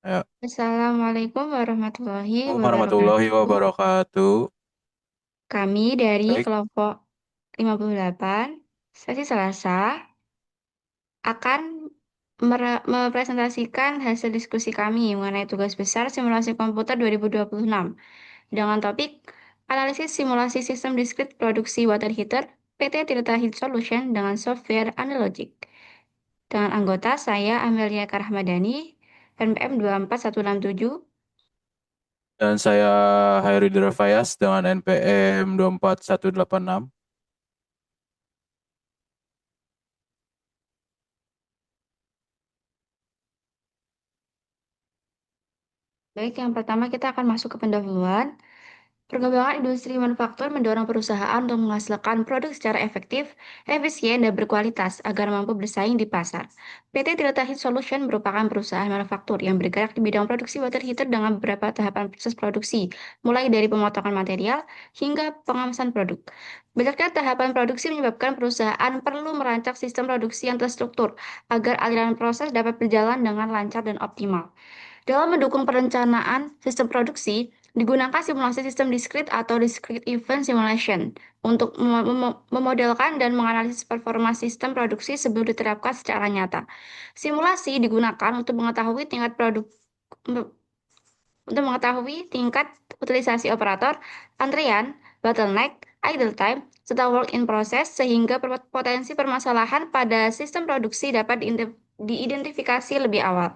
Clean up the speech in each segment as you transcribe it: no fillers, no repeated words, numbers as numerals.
Ya. Assalamualaikum warahmatullahi Assalamualaikum warahmatullahi wabarakatuh. wabarakatuh. Kami dari Baik, kelompok 58, sesi Selasa, akan mempresentasikan hasil diskusi kami mengenai tugas besar simulasi komputer 2026 dengan topik analisis simulasi sistem diskrit produksi water heater PT Tirta Heat Solution dengan software Analogic. Dengan anggota saya Amelia Karahmadani, NPM 24167. dan saya Hairi Fayas dengan NPM 24186. Baik, yang pertama kita akan masuk ke pendahuluan. Perkembangan industri manufaktur mendorong perusahaan untuk menghasilkan produk secara efektif, efisien, dan berkualitas agar mampu bersaing di pasar. PT Tirta Heat Solution merupakan perusahaan manufaktur yang bergerak di bidang produksi water heater dengan beberapa tahapan proses produksi, mulai dari pemotongan material hingga pengemasan produk. Banyaknya tahapan produksi menyebabkan perusahaan perlu merancang sistem produksi yang terstruktur agar aliran proses dapat berjalan dengan lancar dan optimal. Dalam mendukung perencanaan sistem produksi, digunakan simulasi sistem diskrit atau discrete event simulation untuk memodelkan dan menganalisis performa sistem produksi sebelum diterapkan secara nyata. Simulasi digunakan untuk mengetahui tingkat utilisasi operator, antrean, bottleneck, idle time, serta work in process sehingga potensi permasalahan pada sistem produksi dapat diidentifikasi lebih awal.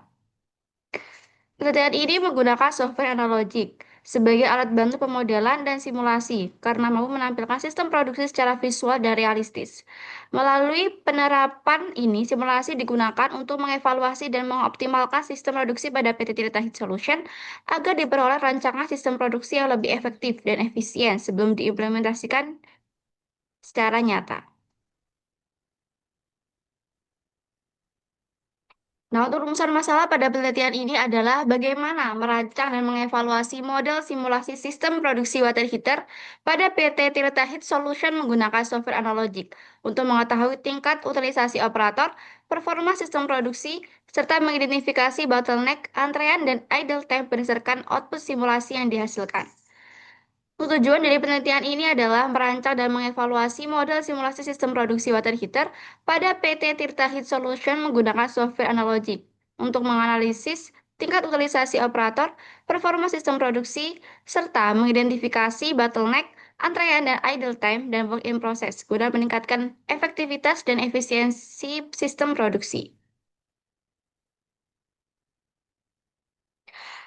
Penelitian ini menggunakan software analogic sebagai alat bantu pemodelan dan simulasi karena mampu menampilkan sistem produksi secara visual dan realistis. Melalui penerapan ini, simulasi digunakan untuk mengevaluasi dan mengoptimalkan sistem produksi pada PT Tirta Heat Solution agar diperoleh rancangan sistem produksi yang lebih efektif dan efisien sebelum diimplementasikan secara nyata. Nah, untuk rumusan masalah pada penelitian ini adalah bagaimana merancang dan mengevaluasi model simulasi sistem produksi water heater pada PT Tirta Heat Solution menggunakan software analogic untuk mengetahui tingkat utilisasi operator, performa sistem produksi, serta mengidentifikasi bottleneck, antrean, dan idle time berdasarkan output simulasi yang dihasilkan. Tujuan dari penelitian ini adalah merancang dan mengevaluasi model simulasi sistem produksi water heater pada PT Tirta Heat Solution menggunakan software analogic untuk menganalisis tingkat utilisasi operator, performa sistem produksi, serta mengidentifikasi bottleneck, antrean dan idle time dan work in process guna meningkatkan efektivitas dan efisiensi sistem produksi.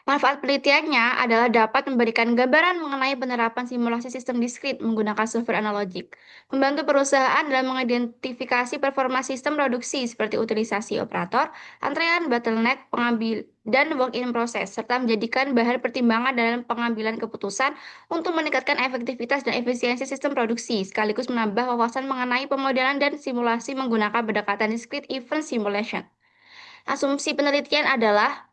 Manfaat penelitiannya adalah dapat memberikan gambaran mengenai penerapan simulasi sistem diskrit menggunakan software analogic, membantu perusahaan dalam mengidentifikasi performa sistem produksi seperti utilisasi operator, antrean, bottleneck, pengambil, dan work-in process, serta menjadikan bahan pertimbangan dalam pengambilan keputusan untuk meningkatkan efektivitas dan efisiensi sistem produksi, sekaligus menambah wawasan mengenai pemodelan dan simulasi menggunakan pendekatan discrete event simulation. Asumsi penelitian adalah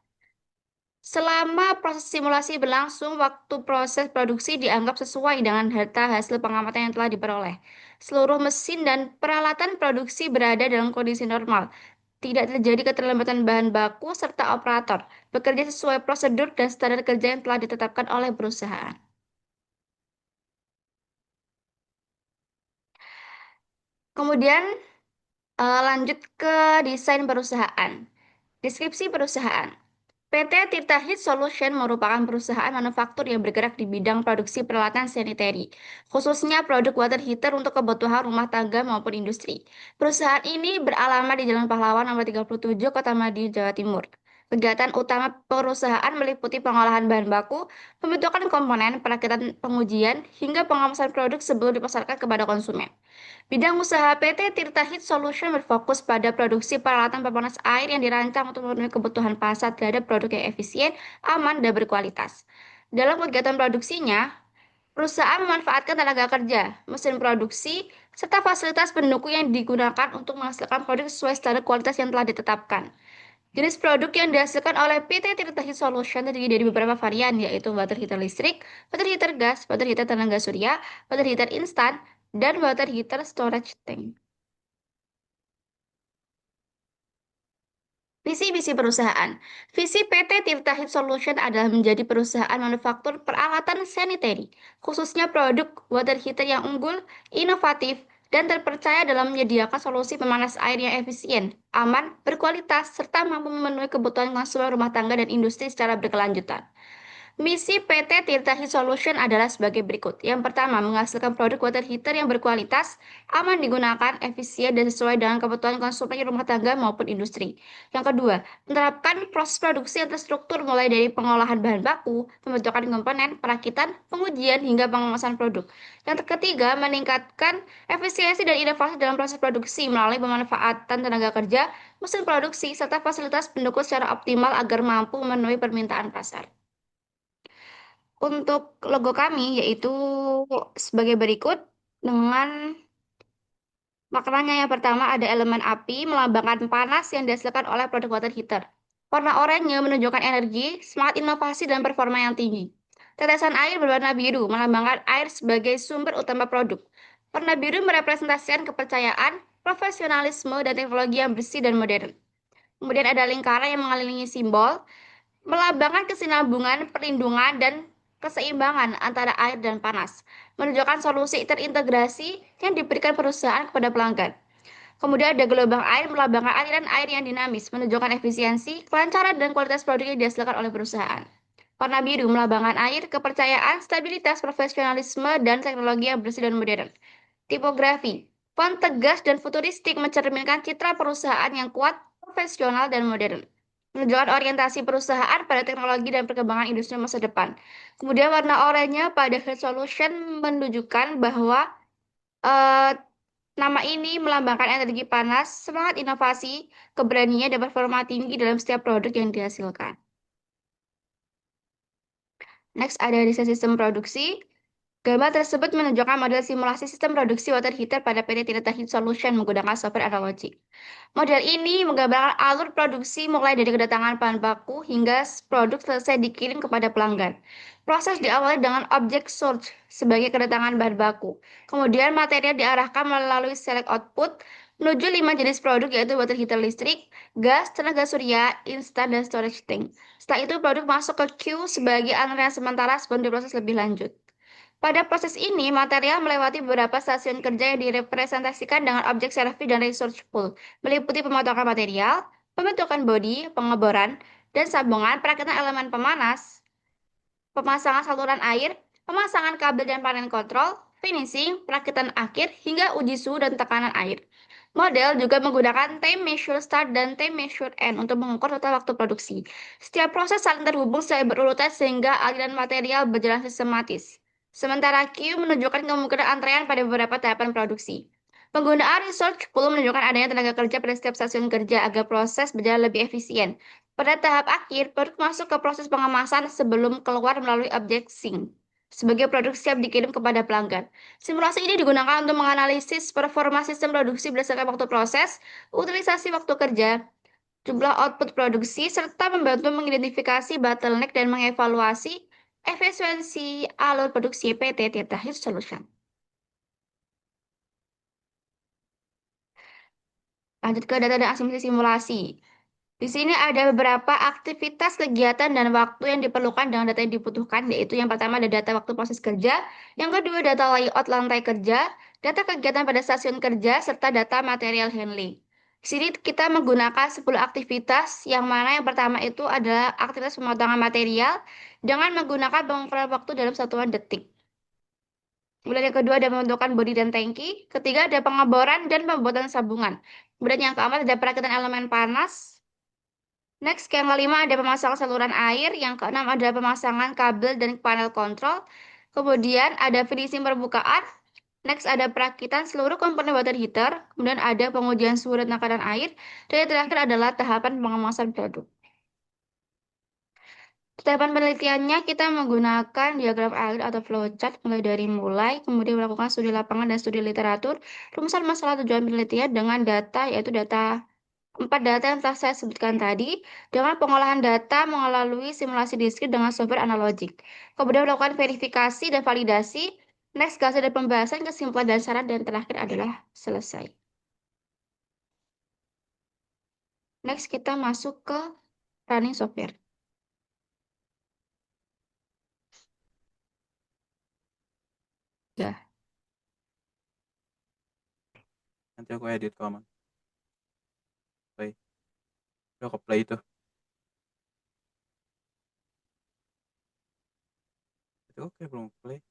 selama proses simulasi berlangsung, waktu proses produksi dianggap sesuai dengan data hasil pengamatan yang telah diperoleh. Seluruh mesin dan peralatan produksi berada dalam kondisi normal. Tidak terjadi keterlambatan bahan baku serta operator bekerja sesuai prosedur dan standar kerja yang telah ditetapkan oleh perusahaan. Kemudian lanjut ke desain perusahaan. Deskripsi perusahaan. PT Tirta Heat Solution merupakan perusahaan manufaktur yang bergerak di bidang produksi peralatan sanitary, khususnya produk water heater untuk kebutuhan rumah tangga maupun industri. Perusahaan ini beralamat di Jalan Pahlawan nomor 37, Kota Madiun, Jawa Timur. Kegiatan utama perusahaan meliputi pengolahan bahan baku, pembentukan komponen, perakitan pengujian, hingga pengemasan produk sebelum dipasarkan kepada konsumen. Bidang usaha PT Tirta Heat Solution berfokus pada produksi peralatan pemanas air yang dirancang untuk memenuhi kebutuhan pasar terhadap produk yang efisien, aman, dan berkualitas. Dalam kegiatan produksinya, perusahaan memanfaatkan tenaga kerja, mesin produksi, serta fasilitas pendukung yang digunakan untuk menghasilkan produk sesuai standar kualitas yang telah ditetapkan. Jenis produk yang dihasilkan oleh PT Tirta Heat Solution terdiri dari beberapa varian, yaitu water heater listrik, water heater gas, water heater tenaga surya, water heater instan, dan water heater storage tank. Di Visi misi perusahaan. Visi PT Tirta Heat Solution adalah menjadi perusahaan manufaktur peralatan sanitary, khususnya produk water heater yang unggul, inovatif, dan terpercaya dalam menyediakan solusi pemanas air yang efisien, aman, berkualitas, serta mampu memenuhi kebutuhan konsumen rumah tangga dan industri secara berkelanjutan. Misi PT Tirta Heat Solution adalah sebagai berikut. Yang pertama, menghasilkan produk water heater yang berkualitas, aman digunakan, efisien, dan sesuai dengan kebutuhan konsumen rumah tangga maupun industri. Yang kedua, menerapkan proses produksi yang terstruktur mulai dari pengolahan bahan baku, pembentukan komponen, perakitan, pengujian, hingga pengemasan produk. Yang ketiga, meningkatkan efisiensi dan inovasi dalam proses produksi melalui pemanfaatan tenaga kerja, mesin produksi, serta fasilitas pendukung secara optimal agar mampu memenuhi permintaan pasar. Untuk logo kami yaitu sebagai berikut dengan maknanya yang pertama ada elemen api melambangkan panas yang dihasilkan oleh produk water heater. Warna oranye menunjukkan energi, semangat inovasi dan performa yang tinggi. Tetesan air berwarna biru melambangkan air sebagai sumber utama produk. Warna biru merepresentasikan kepercayaan, profesionalisme, dan teknologi yang bersih dan modern. Kemudian ada lingkaran yang mengelilingi simbol melambangkan kesinambungan, perlindungan, dan keseimbangan antara air dan panas, menunjukkan solusi terintegrasi yang diberikan perusahaan kepada pelanggan. Kemudian ada gelombang air melambangkan aliran air yang dinamis, menunjukkan efisiensi, kelancaran, dan kualitas produk yang dihasilkan oleh perusahaan. Warna biru melambangkan air, kepercayaan, stabilitas, profesionalisme, dan teknologi yang bersih dan modern. Tipografi, font tegas dan futuristik mencerminkan citra perusahaan yang kuat, profesional, dan modern. Menunjukkan orientasi perusahaan pada teknologi dan perkembangan industri masa depan. Kemudian warna oranye pada Heat Solution menunjukkan bahwa eh, nama ini melambangkan energi panas, semangat inovasi, keberanian, dan performa tinggi dalam setiap produk yang dihasilkan. Next ada desain sistem produksi. Gambar tersebut menunjukkan model simulasi sistem produksi water heater pada PT Tirta Heat Solution menggunakan software analogi. Model ini menggambarkan alur produksi mulai dari kedatangan bahan baku hingga produk selesai dikirim kepada pelanggan. Proses diawali dengan objek source sebagai kedatangan bahan baku. Kemudian material diarahkan melalui select output menuju 5 jenis produk yaitu water heater listrik, gas, tenaga surya, instan, dan storage tank. Setelah itu produk masuk ke queue sebagai aliran sementara sebelum diproses lebih lanjut. Pada proses ini, material melewati beberapa stasiun kerja yang direpresentasikan dengan objek servis dan research pool, meliputi pemotongan material, pembentukan bodi, pengeboran, dan sambungan, perakitan elemen pemanas, pemasangan saluran air, pemasangan kabel dan panel kontrol, finishing, perakitan akhir, hingga uji suhu dan tekanan air. Model juga menggunakan time measure start dan time measure end untuk mengukur total waktu produksi. Setiap proses saling terhubung secara berurutan sehingga aliran material berjalan sistematis. Sementara Q menunjukkan kemungkinan antrean pada beberapa tahapan produksi. Penggunaan research pool menunjukkan adanya tenaga kerja pada setiap stasiun kerja agar proses berjalan lebih efisien. Pada tahap akhir, produk masuk ke proses pengemasan sebelum keluar melalui objek sync sebagai produk siap dikirim kepada pelanggan. Simulasi ini digunakan untuk menganalisis performa sistem produksi berdasarkan waktu proses, utilisasi waktu kerja, jumlah output produksi, serta membantu mengidentifikasi bottleneck dan mengevaluasi efisiensi alur produksi PT Tirta Heat Solution. Lanjut ke data dan asumsi simulasi. Di sini ada beberapa aktivitas, kegiatan, dan waktu yang diperlukan dengan data yang dibutuhkan, yaitu yang pertama ada data waktu proses kerja, yang kedua data layout lantai kerja, data kegiatan pada stasiun kerja, serta data material handling. Di sini kita menggunakan 10 aktivitas, yang mana yang pertama itu adalah aktivitas pemotongan material dengan menggunakan pengukuran waktu dalam satuan detik. Kemudian yang kedua ada pembentukan bodi dan tangki, ketiga ada pengeboran dan pembuatan sambungan. Kemudian yang keempat ada perakitan elemen panas, next, yang kelima ada pemasangan saluran air. Yang keenam ada pemasangan kabel dan panel kontrol. Kemudian ada finishing permukaan. Next ada perakitan seluruh komponen water heater. Kemudian ada pengujian suhu dan tekanan air. Dan yang terakhir adalah tahapan pengemasan produk. Tahapan penelitiannya kita menggunakan diagram alir atau flowchart mulai, kemudian melakukan studi lapangan dan studi literatur, rumusan masalah tujuan penelitian dengan data, yaitu empat data yang telah saya sebutkan tadi, dengan pengolahan data melalui simulasi diskrit dengan software analogik. Kemudian melakukan verifikasi dan validasi, next hasil dari pembahasan, kesimpulan dan saran, dan terakhir adalah selesai. Next kita masuk ke running software. Ya. Nanti aku edit kok aman. Play. Udah ke play itu. Itu oke belum play.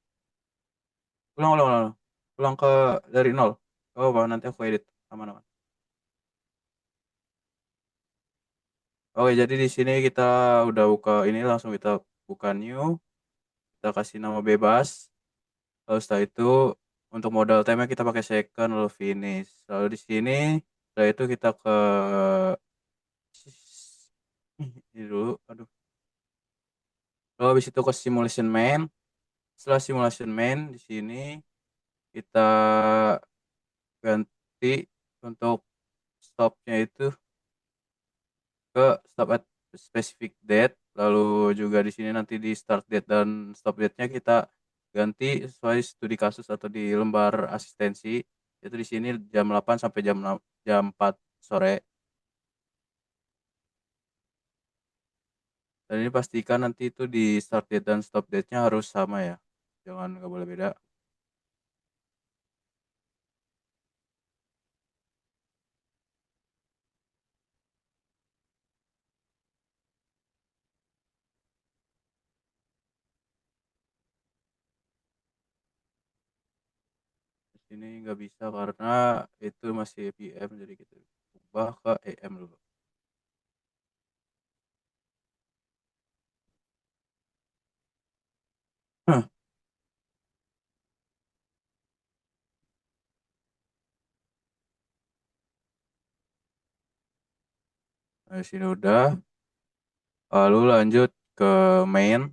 Ulang, ulang, ulang. Ulang ke dari nol. Oh, apa nanti aku edit aman-aman. Oke, jadi di sini kita udah buka ini langsung kita buka new, kita kasih nama bebas. Lalu setelah itu untuk modal time kita pakai second lalu finish. Lalu di sini setelah itu kita ke ini dulu. Aduh. Lalu habis itu ke simulation main. Setelah simulation main di sini kita ganti untuk stopnya itu ke stop at specific date. Lalu juga di sini nanti di start date dan stop date-nya kita ganti sesuai studi kasus atau di lembar asistensi. Itu di sini jam 8 sampai jam 6, jam 4 sore. Dan ini pastikan nanti itu di start date dan stop date-nya harus sama ya. Jangan nggak boleh beda. Di sini nggak bisa karena itu masih PM jadi kita ubah ke AM dulu. Nah, di sini udah. Lalu lanjut ke main.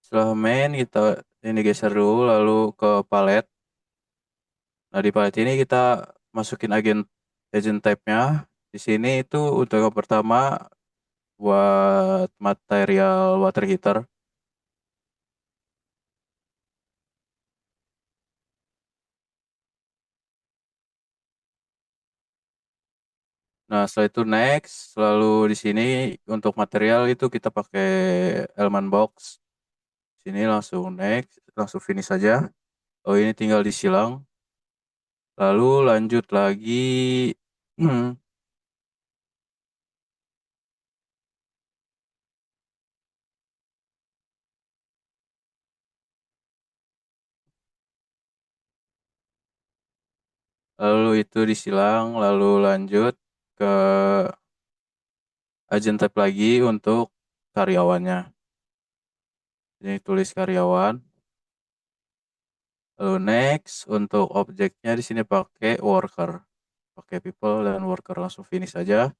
Setelah main kita ini geser dulu lalu ke palet. Nah di palet ini kita masukin agent type-nya. Di sini itu untuk yang pertama buat material water heater. Nah setelah itu next, lalu di sini untuk material itu kita pakai elemen box. Sini langsung next, langsung finish saja. Oh ini tinggal disilang. Lalu lanjut lagi. Lalu itu disilang, lalu lanjut ke agent type lagi untuk karyawannya. Ini tulis karyawan. Lalu next untuk objeknya di sini pakai worker. Pakai people dan worker langsung finish aja.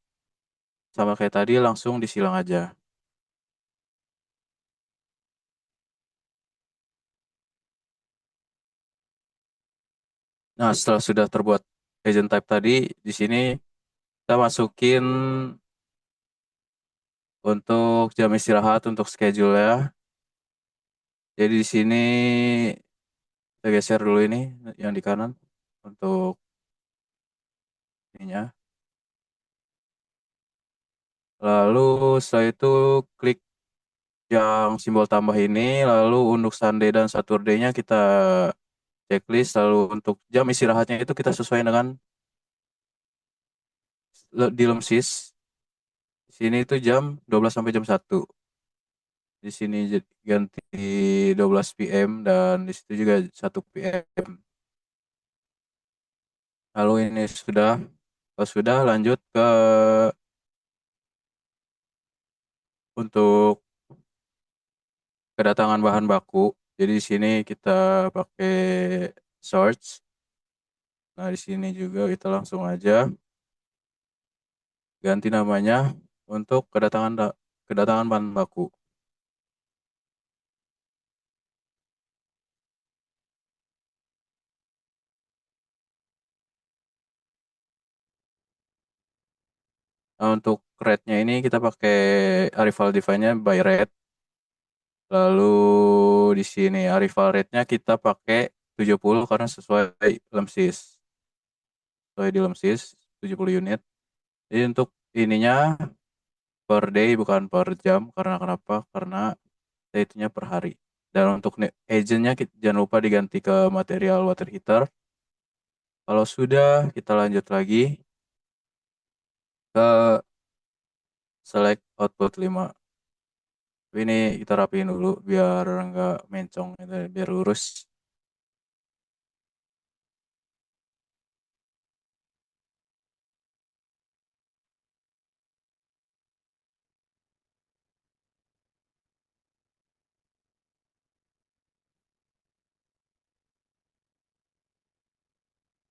Sama kayak tadi langsung disilang aja. Nah, setelah sudah terbuat agent type tadi, di sini kita masukin untuk jam istirahat untuk schedule ya. Jadi di sini kita geser dulu ini yang di kanan untuk ininya. Lalu setelah itu klik yang simbol tambah ini, lalu untuk Sunday dan Saturday-nya kita checklist, lalu untuk jam istirahatnya itu kita sesuai dengan di Lemsis. Di sini itu jam 12 sampai jam 1. Di sini ganti 12 PM dan di situ juga 1 PM. Lalu ini sudah, kalau sudah lanjut ke untuk kedatangan bahan baku. Jadi di sini kita pakai search. Nah, di sini juga kita langsung aja ganti namanya untuk kedatangan bahan baku. Nah, untuk rate-nya ini kita pakai arrival define-nya by rate. Lalu di sini arrival rate-nya kita pakai 70 karena LEMSIS. Sesuai di LEMSIS 70 unit. Jadi untuk ininya per day bukan per jam karena kenapa? Karena itunya per hari. Dan untuk agentnya jangan lupa diganti ke material water heater. Kalau sudah kita lanjut lagi ke select output 5. Tapi ini kita rapiin dulu biar nggak mencong gitu, biar lurus.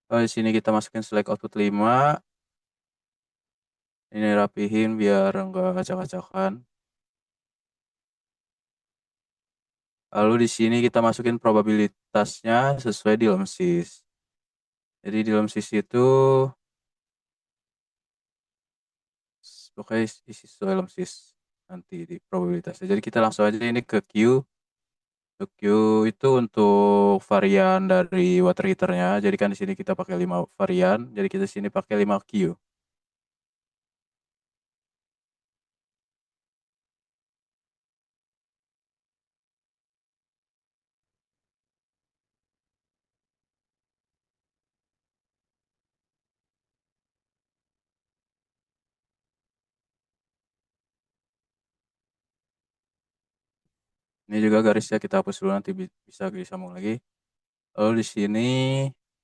Di sini kita masukin select output 5. Ini rapihin biar nggak acak-acakan. Lalu di sini kita masukin probabilitasnya sesuai di LEMSIS. Jadi di LEMSIS itu pokoknya isi sesuai LEMSIS nanti di probabilitasnya. Jadi kita langsung aja ini ke Q. Untuk Q itu untuk varian dari water heaternya. Jadi kan di sini kita pakai 5 varian. Jadi kita di sini pakai 5 Q. Ini juga garisnya kita hapus dulu nanti bisa disambung lagi. Lalu di sini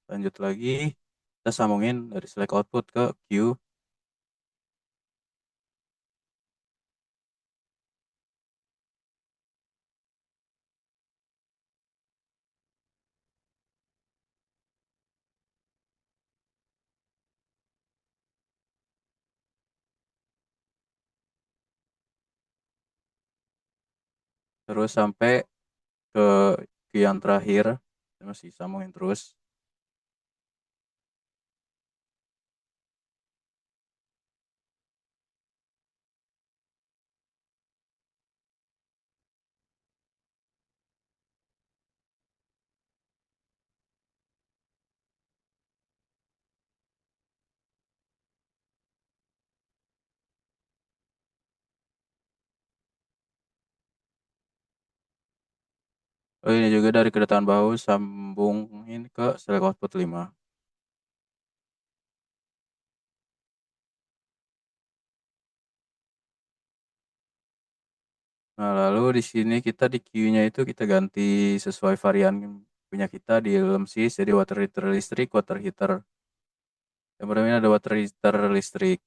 lanjut lagi kita sambungin dari select output ke Q. Terus sampai ke Q yang terakhir. Kita masih sambungin terus. Oh, ini juga dari kedatangan bahu sambungin ke select output 5. Nah, lalu di sini kita di Q-nya itu kita ganti sesuai varian punya kita di LEMSIS. Jadi water heater listrik, water heater. Yang pertama ini ada water heater listrik.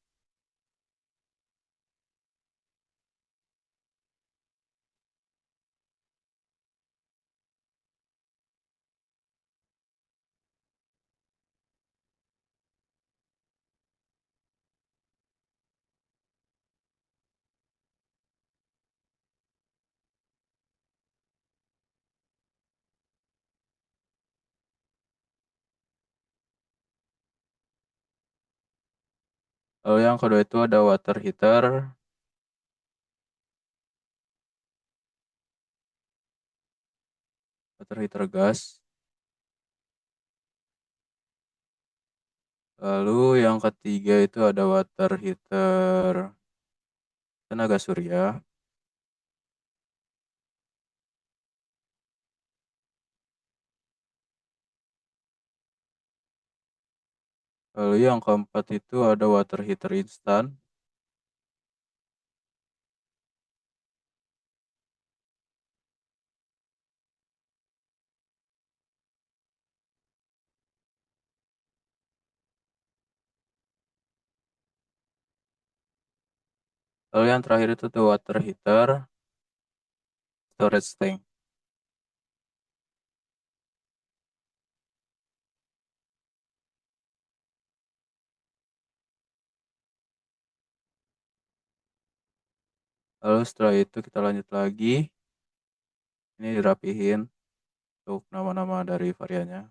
Lalu yang kedua itu ada water heater gas. Lalu yang ketiga itu ada water heater tenaga surya. Lalu yang keempat itu ada water heater instan. Lalu yang terakhir itu tuh water heater storage tank. Lalu setelah itu kita lanjut lagi. Ini dirapihin untuk nama-nama dari variannya.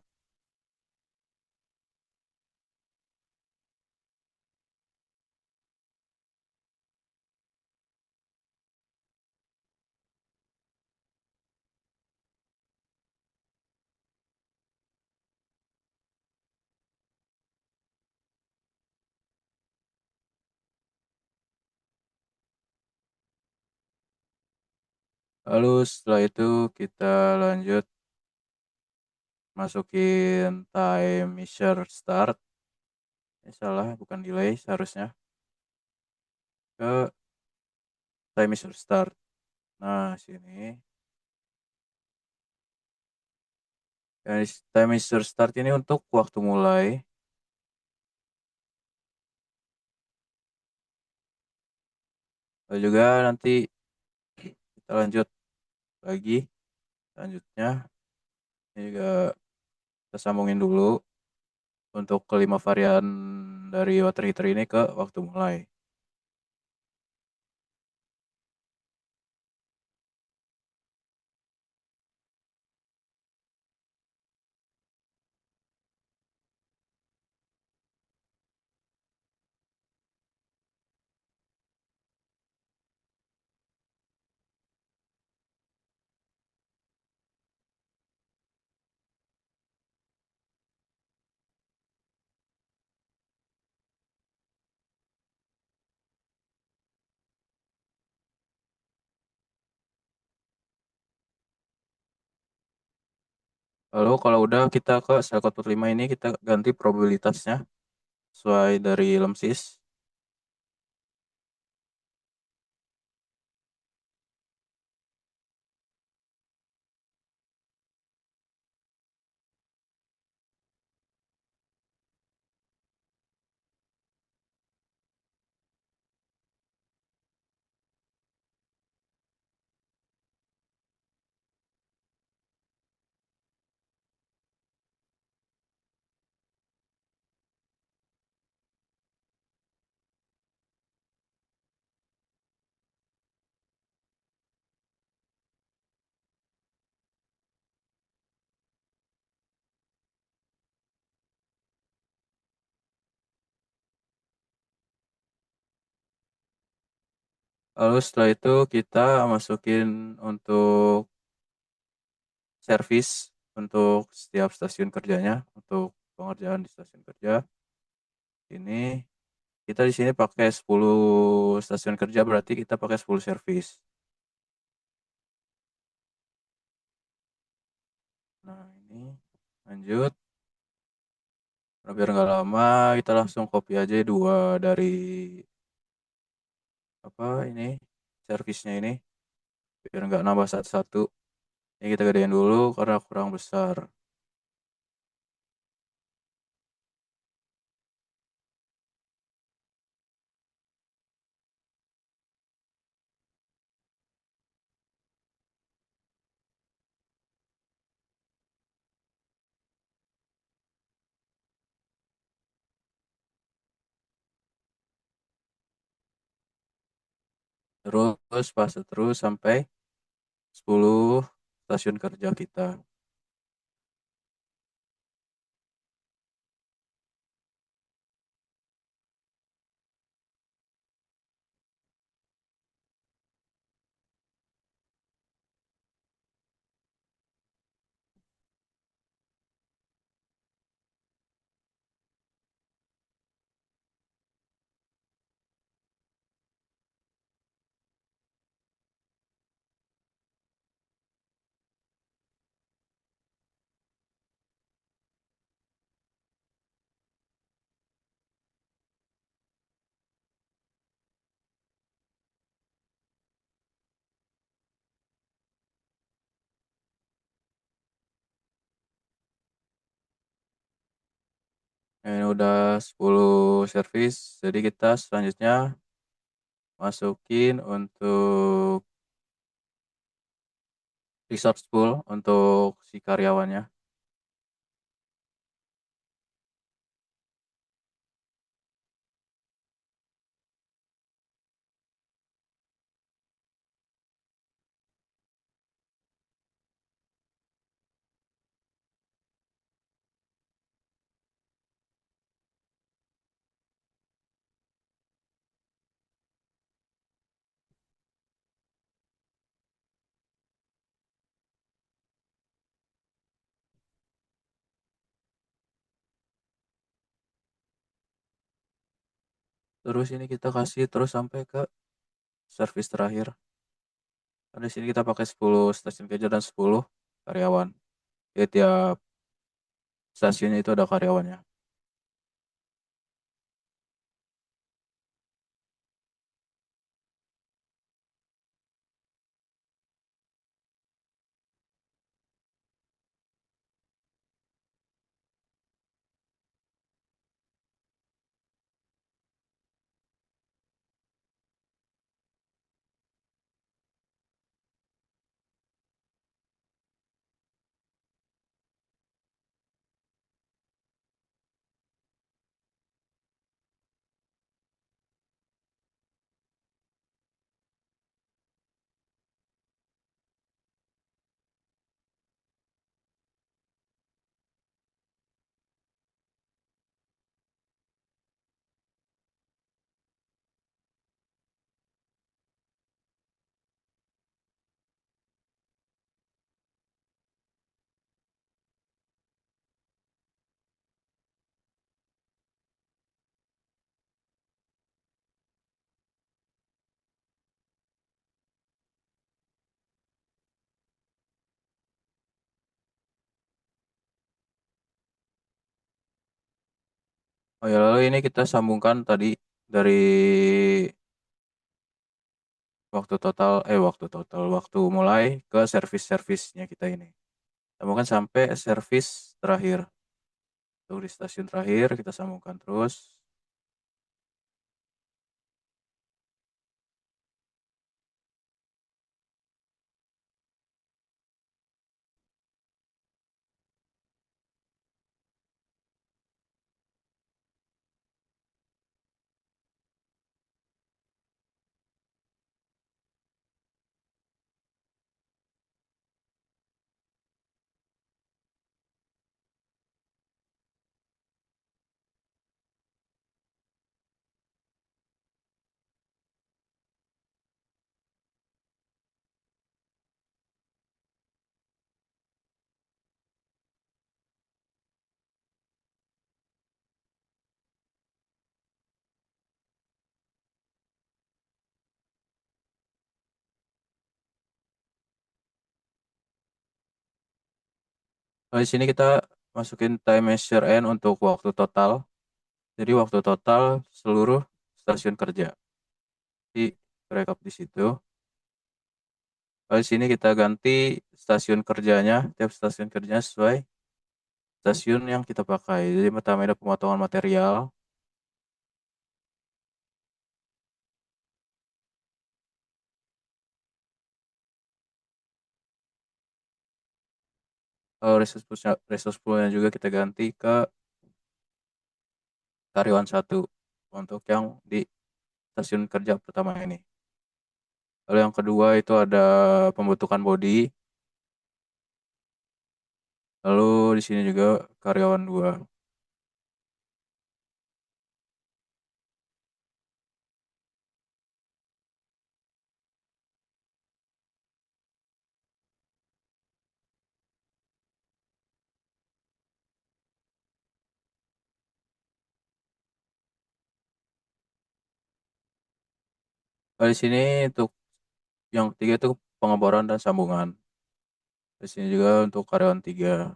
Lalu setelah itu kita lanjut masukin time measure start. Salah, bukan delay seharusnya. Ke time measure start. Nah, sini. Guys, time measure start ini untuk waktu mulai. Lalu juga nanti kita lanjut lagi. Selanjutnya, ini juga kita sambungin dulu untuk kelima varian dari water heater ini ke waktu mulai. Lalu kalau udah kita ke sel output 5 ini kita ganti probabilitasnya sesuai dari LEMSIS. Lalu setelah itu kita masukin untuk servis untuk setiap stasiun kerjanya, untuk pengerjaan di stasiun kerja. Ini kita di sini pakai 10 stasiun kerja, berarti kita pakai 10 servis. Nah, ini lanjut. Nah, biar nggak lama, kita langsung copy aja dua dari apa ini servisnya ini, biar nggak nambah satu-satu. Ini kita gedein dulu karena kurang besar. Terus fase terus sampai 10 stasiun kerja kita. Nah, ini udah 10 servis, jadi kita selanjutnya masukin untuk resource pool untuk si karyawannya. Terus ini kita kasih terus sampai ke servis terakhir. Di sini kita pakai 10 stasiun kerja dan 10 karyawan. Jadi tiap stasiunnya itu ada karyawannya. Oh ya, lalu ini kita sambungkan tadi dari waktu mulai ke servisnya kita ini. Sambungkan sampai servis terakhir. Untuk di stasiun terakhir kita sambungkan terus. Nah, di sini kita masukin time measure N untuk waktu total. Jadi waktu total seluruh stasiun kerja. Di rekap di situ. Lalu di sini kita ganti stasiun kerjanya, tiap stasiun kerjanya sesuai stasiun yang kita pakai. Jadi pertama ada pemotongan material, resource poolnya juga kita ganti ke karyawan satu untuk yang di stasiun kerja pertama ini. Lalu yang kedua itu ada pembentukan body. Lalu di sini juga karyawan dua. Lalu di sini untuk yang ketiga itu pengeboran dan sambungan. Di sini juga untuk karyawan tiga.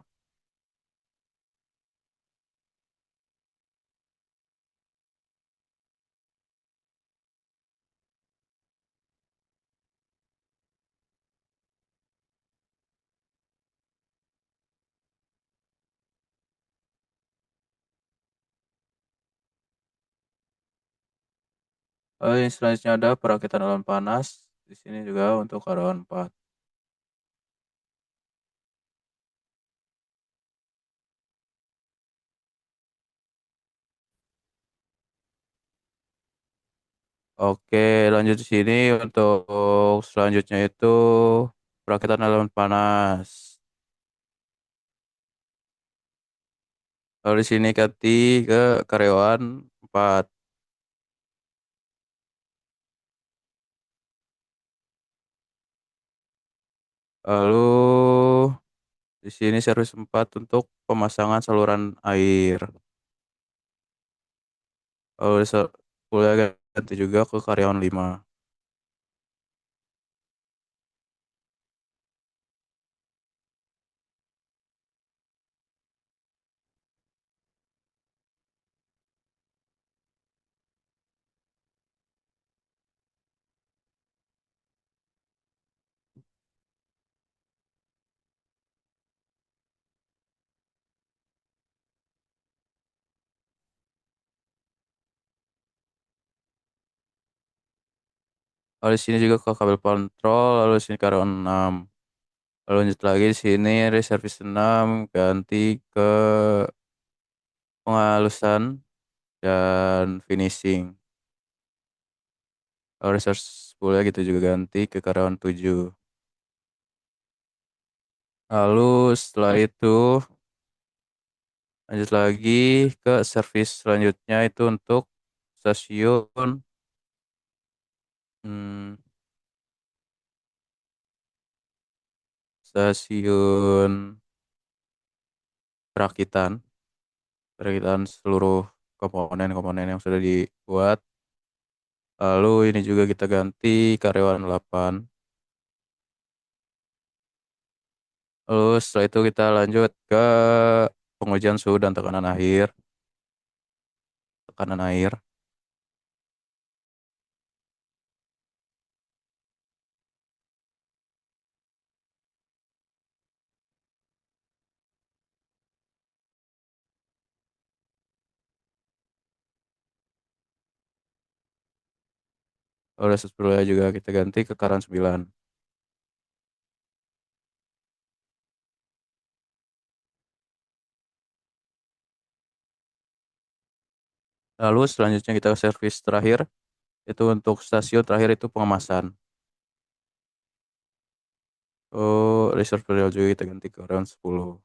Lalu yang selanjutnya ada perakitan alat panas. Di sini juga untuk karyawan 4. Oke, lanjut di sini untuk selanjutnya itu perakitan alat panas. Lalu di sini ganti ke karyawan 4. Lalu di sini servis 4 untuk pemasangan saluran air. Lalu boleh ganti juga ke karyawan 5. Lalu di sini juga ke kabel kontrol, lalu di sini karyawan 6. Lalu lanjut lagi di sini reservis 6 ganti ke penghalusan dan finishing. Lalu reservis 10 gitu juga ganti ke karyawan 7. Lalu setelah itu lanjut lagi ke servis selanjutnya itu untuk stasiun hmm, stasiun perakitan perakitan seluruh komponen-komponen yang sudah dibuat. Lalu ini juga kita ganti karyawan 8. Lalu setelah itu kita lanjut ke pengujian suhu dan tekanan air. Lalu sebelumnya juga kita ganti ke karan 9. Lalu selanjutnya kita ke servis terakhir, itu untuk stasiun terakhir itu pengemasan. Oh, reserve beliau juga kita ganti ke round 10.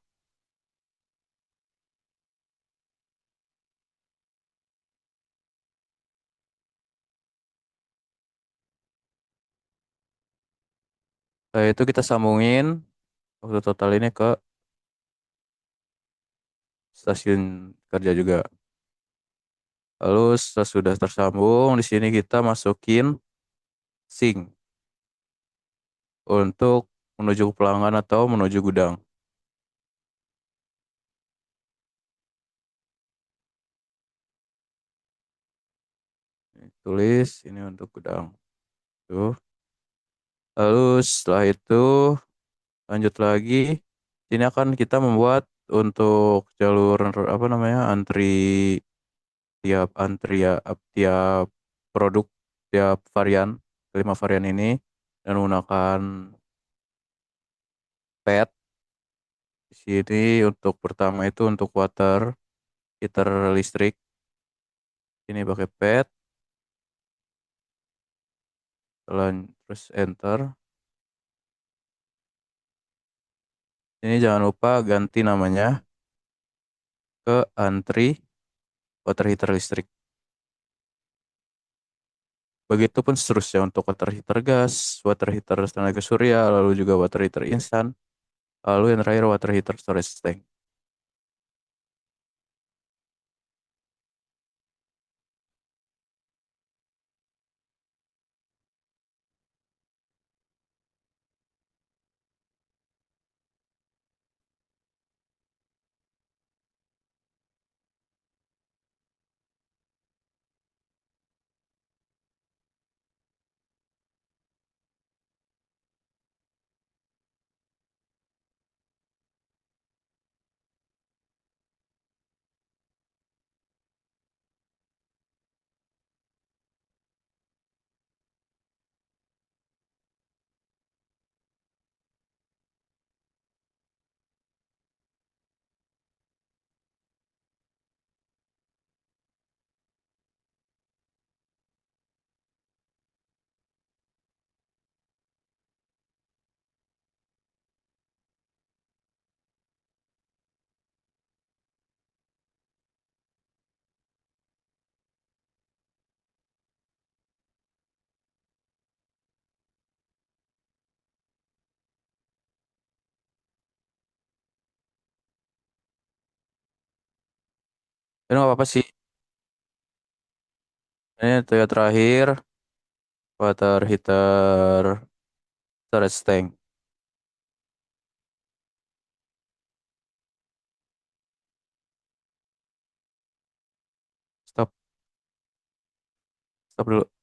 Setelah itu kita sambungin waktu total ini ke stasiun kerja juga. Lalu setelah sudah tersambung, di sini kita masukin sync untuk menuju ke pelanggan atau menuju gudang. Ini tulis ini untuk gudang. Tuh. Lalu setelah itu lanjut lagi. Ini akan kita membuat untuk jalur apa namanya tiap produk tiap varian 5 varian ini dan menggunakan pad. Di sini untuk pertama itu untuk water heater listrik. Ini pakai pad, terus enter. Ini jangan lupa ganti namanya ke antri water heater listrik. Begitupun seterusnya untuk water heater gas, water heater tenaga surya, lalu juga water heater instan, lalu yang terakhir water heater storage tank. Ini nggak apa-apa sih. Ini untuk yang terakhir water heater storage tank. Stop, stop dulu.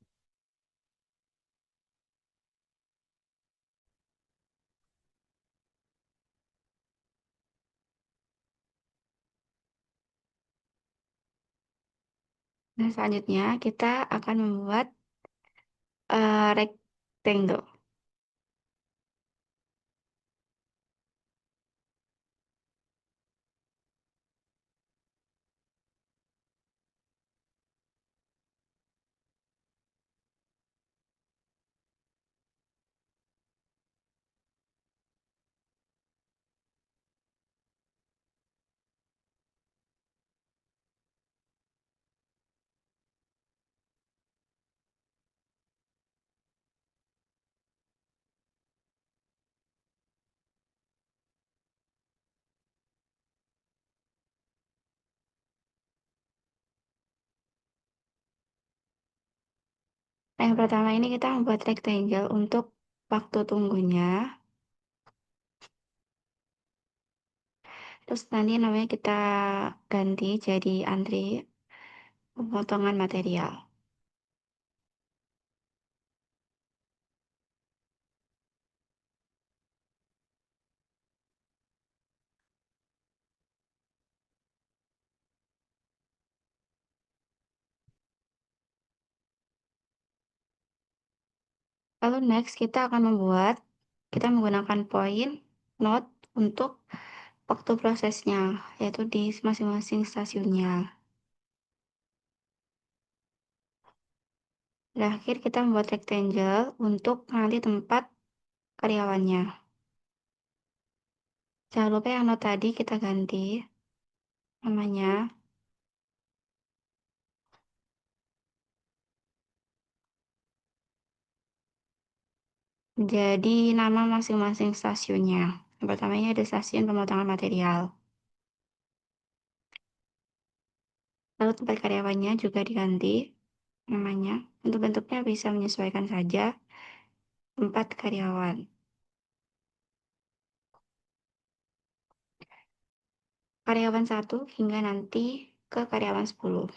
Nah, selanjutnya kita akan membuat rectangle. Nah, yang pertama ini kita membuat rectangle untuk waktu tunggunya. Terus nanti namanya kita ganti jadi antri pemotongan material. Lalu next kita menggunakan poin note untuk waktu prosesnya, yaitu di masing-masing stasiunnya. Terakhir kita membuat rectangle untuk nanti tempat karyawannya. Jangan lupa yang note tadi kita ganti namanya. Jadi nama masing-masing stasiunnya. Yang pertama ini ada stasiun pemotongan material. Lalu tempat karyawannya juga diganti namanya. Untuk bentuknya bisa menyesuaikan saja tempat karyawan. Karyawan 1 hingga nanti ke karyawan 10.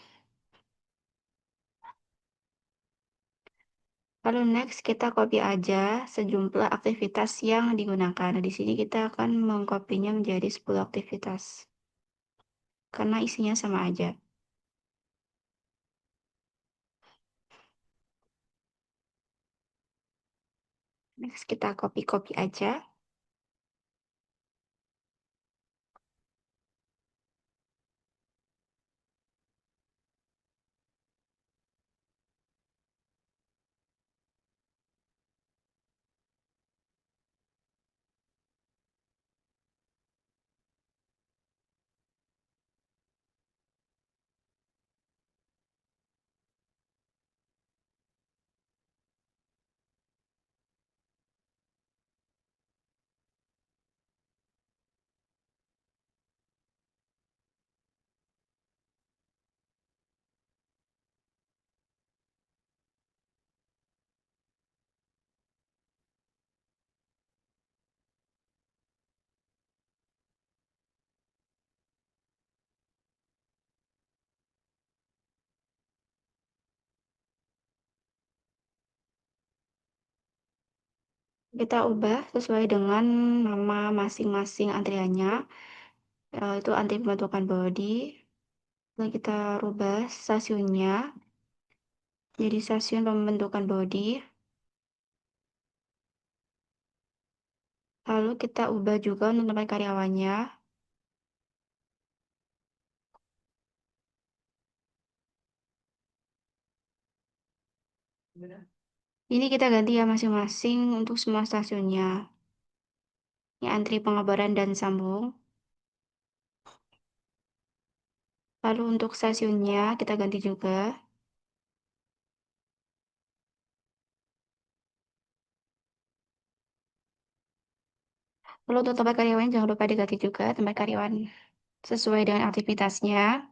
Lalu next kita copy aja sejumlah aktivitas yang digunakan. Nah, di sini kita akan mengkopinya menjadi 10 aktivitas. Karena isinya sama aja. Next kita copy-copy aja. Kita ubah sesuai dengan nama masing-masing antriannya. Itu antri pembentukan body. Lalu kita rubah stasiunnya jadi stasiun pembentukan body. Lalu kita ubah juga untuk tempat karyawannya. Ini kita ganti ya masing-masing untuk semua stasiunnya. Ini antri pengabaran dan sambung. Lalu untuk stasiunnya kita ganti juga. Lalu untuk tempat karyawan jangan lupa diganti juga tempat karyawan sesuai dengan aktivitasnya.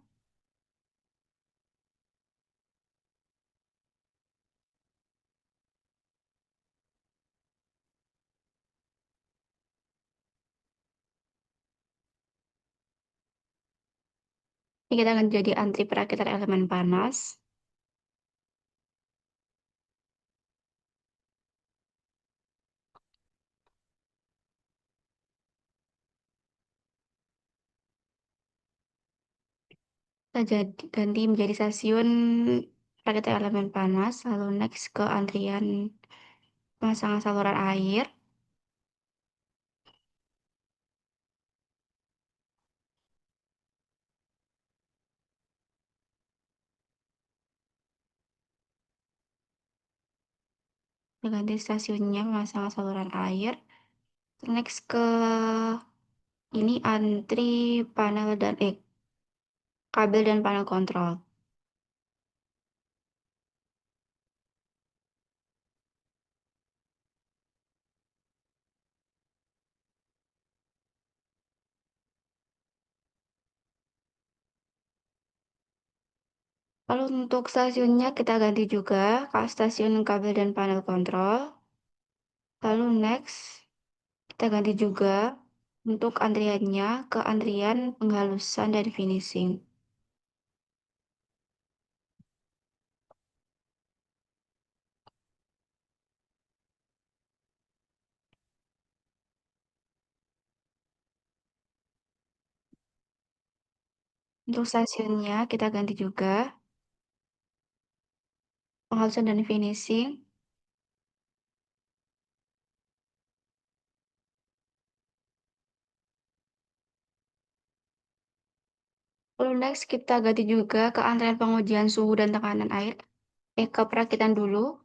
Ini kita akan jadi antri perakitan elemen panas. Kita ganti menjadi stasiun perakitan elemen panas. Lalu next ke antrian pemasangan saluran air, ganti stasiunnya pemasangan saluran air. Next ke ini antri panel dan kabel dan panel kontrol. Lalu untuk stasiunnya kita ganti juga ke stasiun kabel dan panel kontrol. Lalu next kita ganti juga untuk antriannya ke antrian penghalusan dan finishing. Untuk stasiunnya kita ganti juga penghalusan dan finishing. Lalu next kita ganti juga ke antrian pengujian suhu dan tekanan air. Ke perakitan dulu.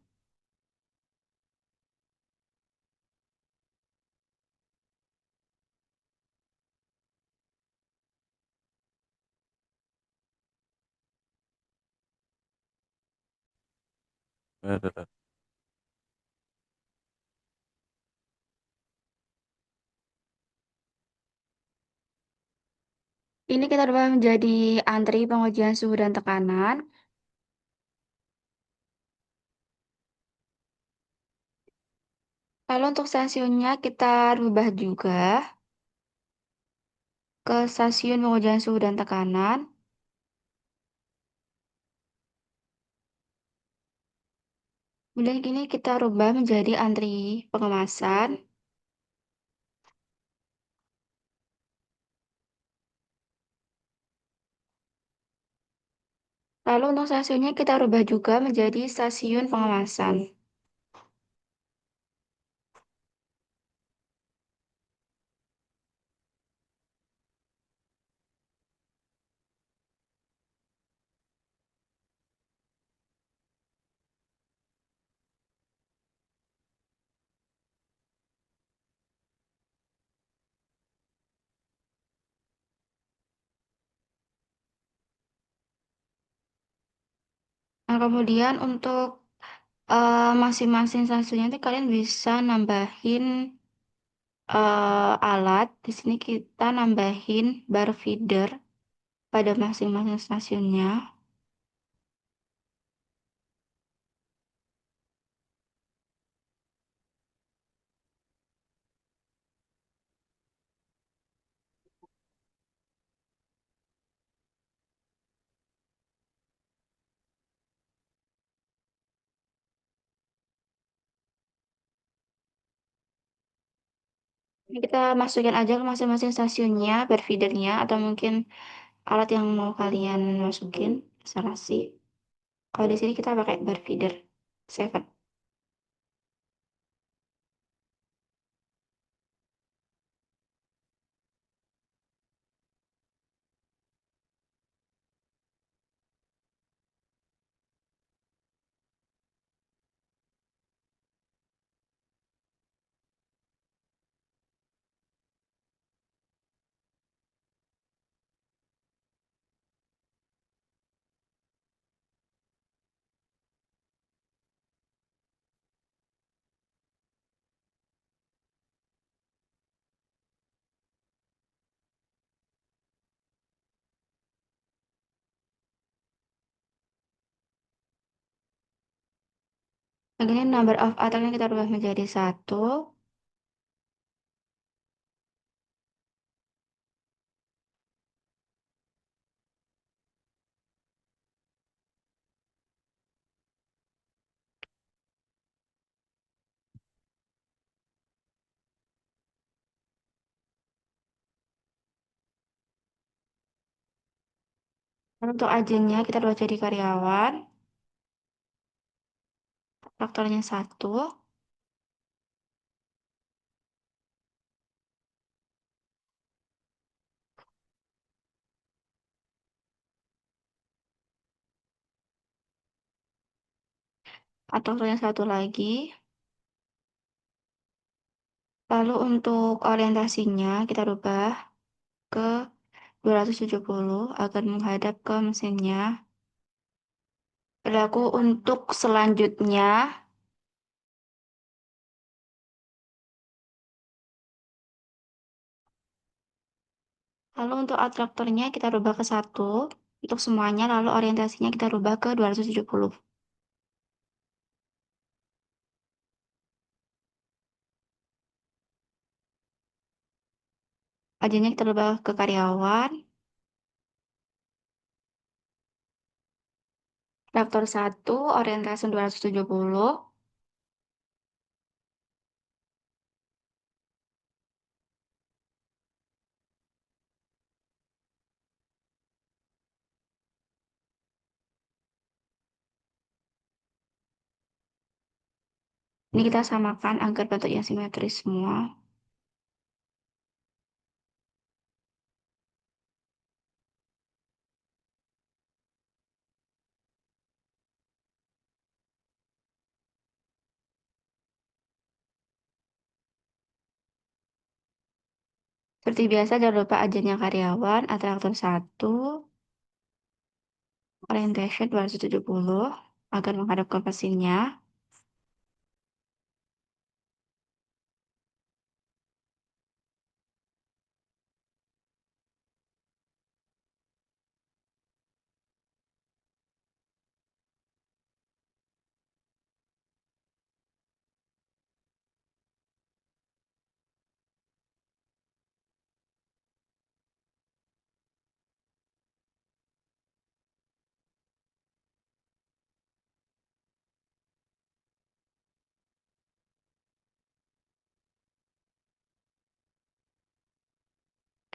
Bener. Ini kita ubah menjadi antri pengujian suhu dan tekanan. Lalu untuk stasiunnya kita rubah juga ke stasiun pengujian suhu dan tekanan. Kemudian kini kita rubah menjadi antri pengemasan. Lalu untuk stasiunnya kita rubah juga menjadi stasiun pengemasan. Nah, kemudian untuk masing-masing stasiunnya itu kalian bisa nambahin alat. Di sini kita nambahin bar feeder pada masing-masing stasiunnya. Ini kita masukin aja ke masing-masing stasiunnya bar feedernya atau mungkin alat yang mau kalian masukin, salah sih. Kalau di sini kita pakai bar feeder 7. Ini number of attack-nya kita rubah menjadi 1. Untuk agennya kita rubah jadi karyawan. Faktornya 1. atau yang satu lagi. Lalu untuk orientasinya kita rubah ke 270 agar menghadap ke mesinnya. Berlaku untuk selanjutnya. Lalu untuk atraktornya kita rubah ke satu untuk semuanya. Lalu orientasinya kita rubah ke 270. Agennya kita rubah ke karyawan. Traktor satu orientasi 270. Ini kita samakan agar bentuknya simetris semua. Seperti biasa, jangan lupa agennya karyawan, atraktor satu orientation 270 agar menghadap ke mesinnya.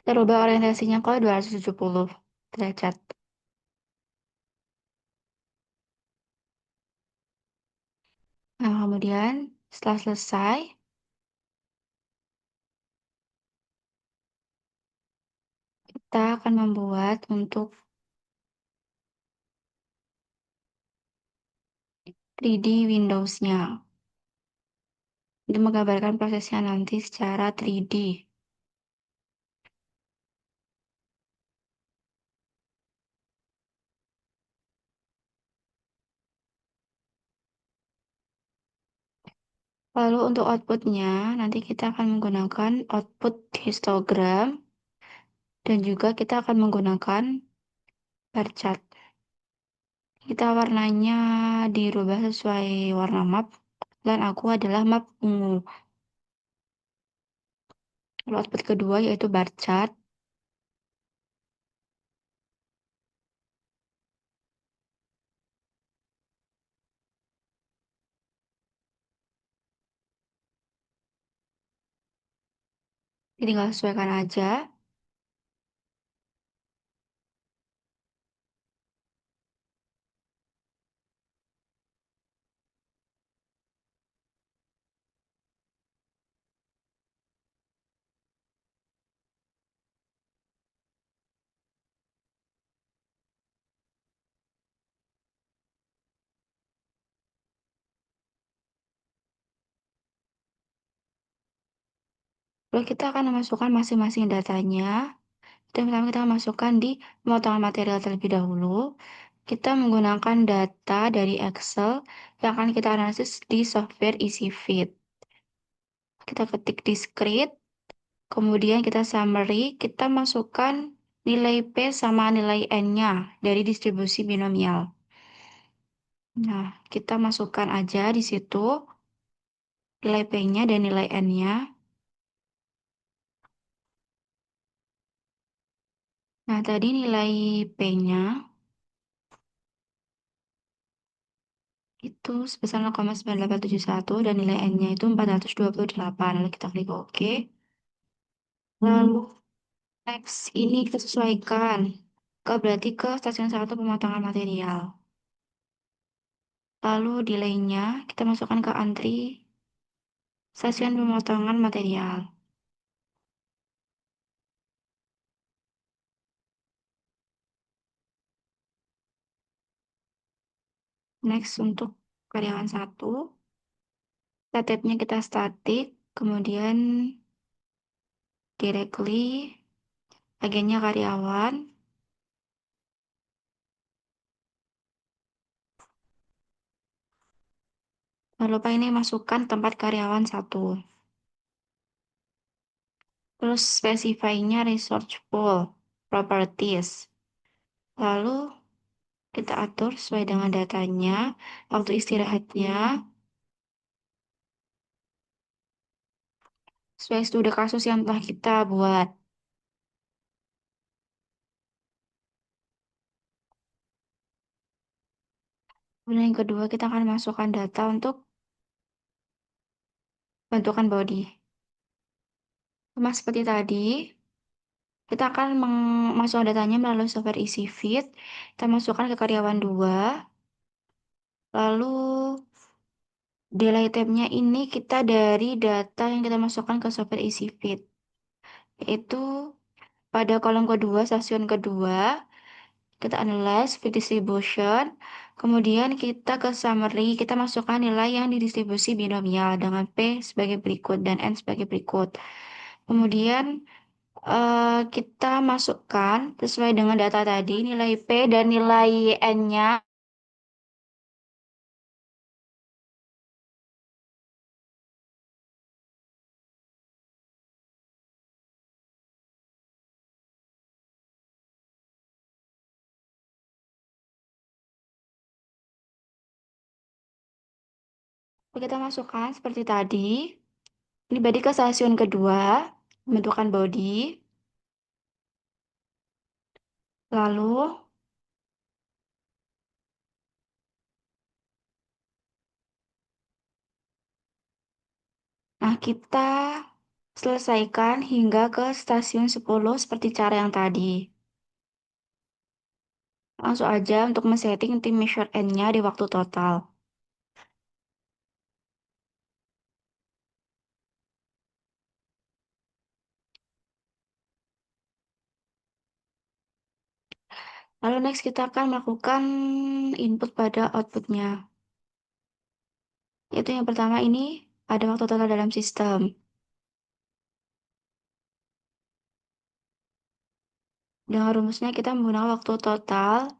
Kita rubah orientasinya ke 270 derajat. Nah, kemudian setelah selesai, kita akan membuat untuk 3D Windows-nya. Untuk menggambarkan prosesnya nanti secara 3D. Lalu untuk outputnya, nanti kita akan menggunakan output histogram dan juga kita akan menggunakan bar chart. Kita warnanya dirubah sesuai warna map. Dan aku adalah map ungu. Lalu output kedua yaitu bar chart. Ini tinggal sesuaikan aja. Lalu kita akan memasukkan masing-masing datanya. Dan pertama kita masukkan di pemotongan material terlebih dahulu. Kita menggunakan data dari Excel yang akan kita analisis di software EasyFit. Kita ketik discrete, kemudian kita summary, kita masukkan nilai P sama nilai N-nya dari distribusi binomial. Nah, kita masukkan aja di situ nilai P-nya dan nilai N-nya. Nah, tadi nilai P-nya itu sebesar 0,9871 dan nilai N-nya itu 428. Lalu kita klik OK. Lalu next ini kita sesuaikan berarti ke stasiun satu pemotongan material. Lalu delaynya kita masukkan ke antri stasiun pemotongan material. Next untuk karyawan satu, statetnya kita statik, kemudian directly, agennya karyawan, jangan lupa ini masukkan tempat karyawan satu. Terus specify-nya resource pool, properties. Lalu kita atur sesuai dengan datanya, waktu istirahatnya, sesuai studi kasus yang telah kita buat. Kemudian yang kedua, kita akan masukkan data untuk bentukan body. Sama seperti tadi, kita akan memasukkan datanya melalui software EasyFit. Kita masukkan ke karyawan 2. Lalu delay tab-nya ini kita dari data yang kita masukkan ke software EasyFit. Yaitu pada kolom kedua, stasiun kedua, kita analyze fit distribution. Kemudian kita ke summary, kita masukkan nilai yang didistribusi binomial dengan P sebagai berikut dan N sebagai berikut. Kemudian kita masukkan sesuai dengan data tadi nilai P dan nilai N-nya. Kita masukkan seperti tadi. Ini berarti ke stasiun kedua, pembentukan body. Lalu, nah kita selesaikan hingga ke stasiun 10 seperti cara yang tadi. Langsung aja untuk men-setting tim measure N-nya di waktu total. Lalu next kita akan melakukan input pada outputnya. Yaitu yang pertama ini ada waktu total dalam sistem. Dengan rumusnya kita menggunakan waktu total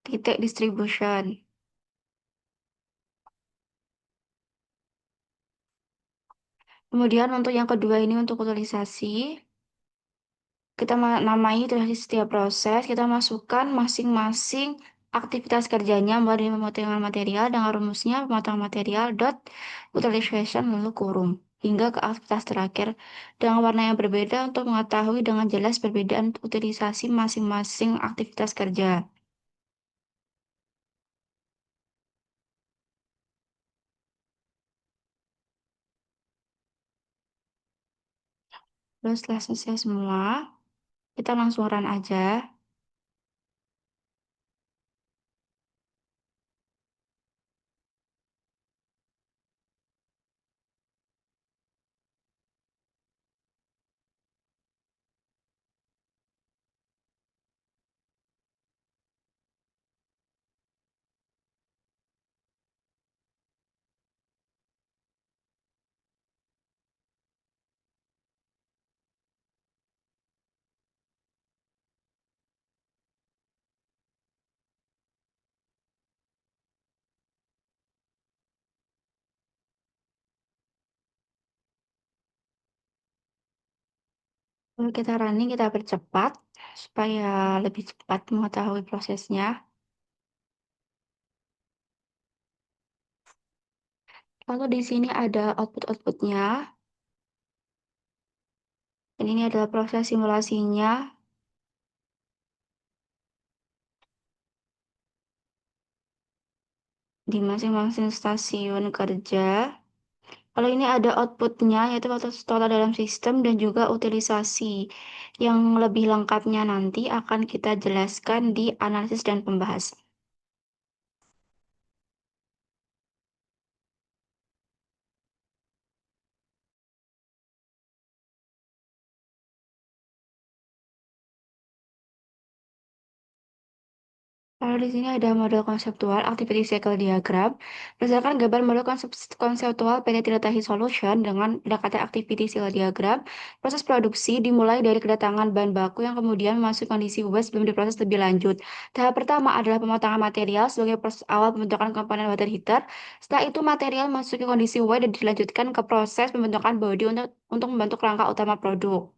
titik distribution. Kemudian untuk yang kedua ini untuk utilisasi. Kita namai utilisasi setiap proses. Kita masukkan masing-masing aktivitas kerjanya mulai dari pemotongan material dengan rumusnya pemotongan material dot utilization lalu kurung hingga ke aktivitas terakhir dengan warna yang berbeda untuk mengetahui dengan jelas perbedaan utilisasi masing-masing aktivitas kerja. Terus setelah selesai semua, kita langsung run aja. Kalau kita running, kita percepat supaya lebih cepat mengetahui prosesnya. Lalu di sini ada output-outputnya. Dan ini adalah proses simulasinya di masing-masing stasiun kerja. Kalau ini ada outputnya, yaitu waktu total dalam sistem dan juga utilisasi. Yang lebih lengkapnya nanti akan kita jelaskan di analisis dan pembahasan. Kalau di sini ada model konseptual activity cycle diagram. Berdasarkan gambar model konseptual PT Tirta Heat Solution dengan pendekatan activity cycle diagram, proses produksi dimulai dari kedatangan bahan baku yang kemudian memasuki kondisi wet sebelum diproses lebih lanjut. Tahap pertama adalah pemotongan material sebagai proses awal pembentukan komponen water heater. Setelah itu material memasuki kondisi wet dan dilanjutkan ke proses pembentukan bodi untuk membentuk rangka utama produk.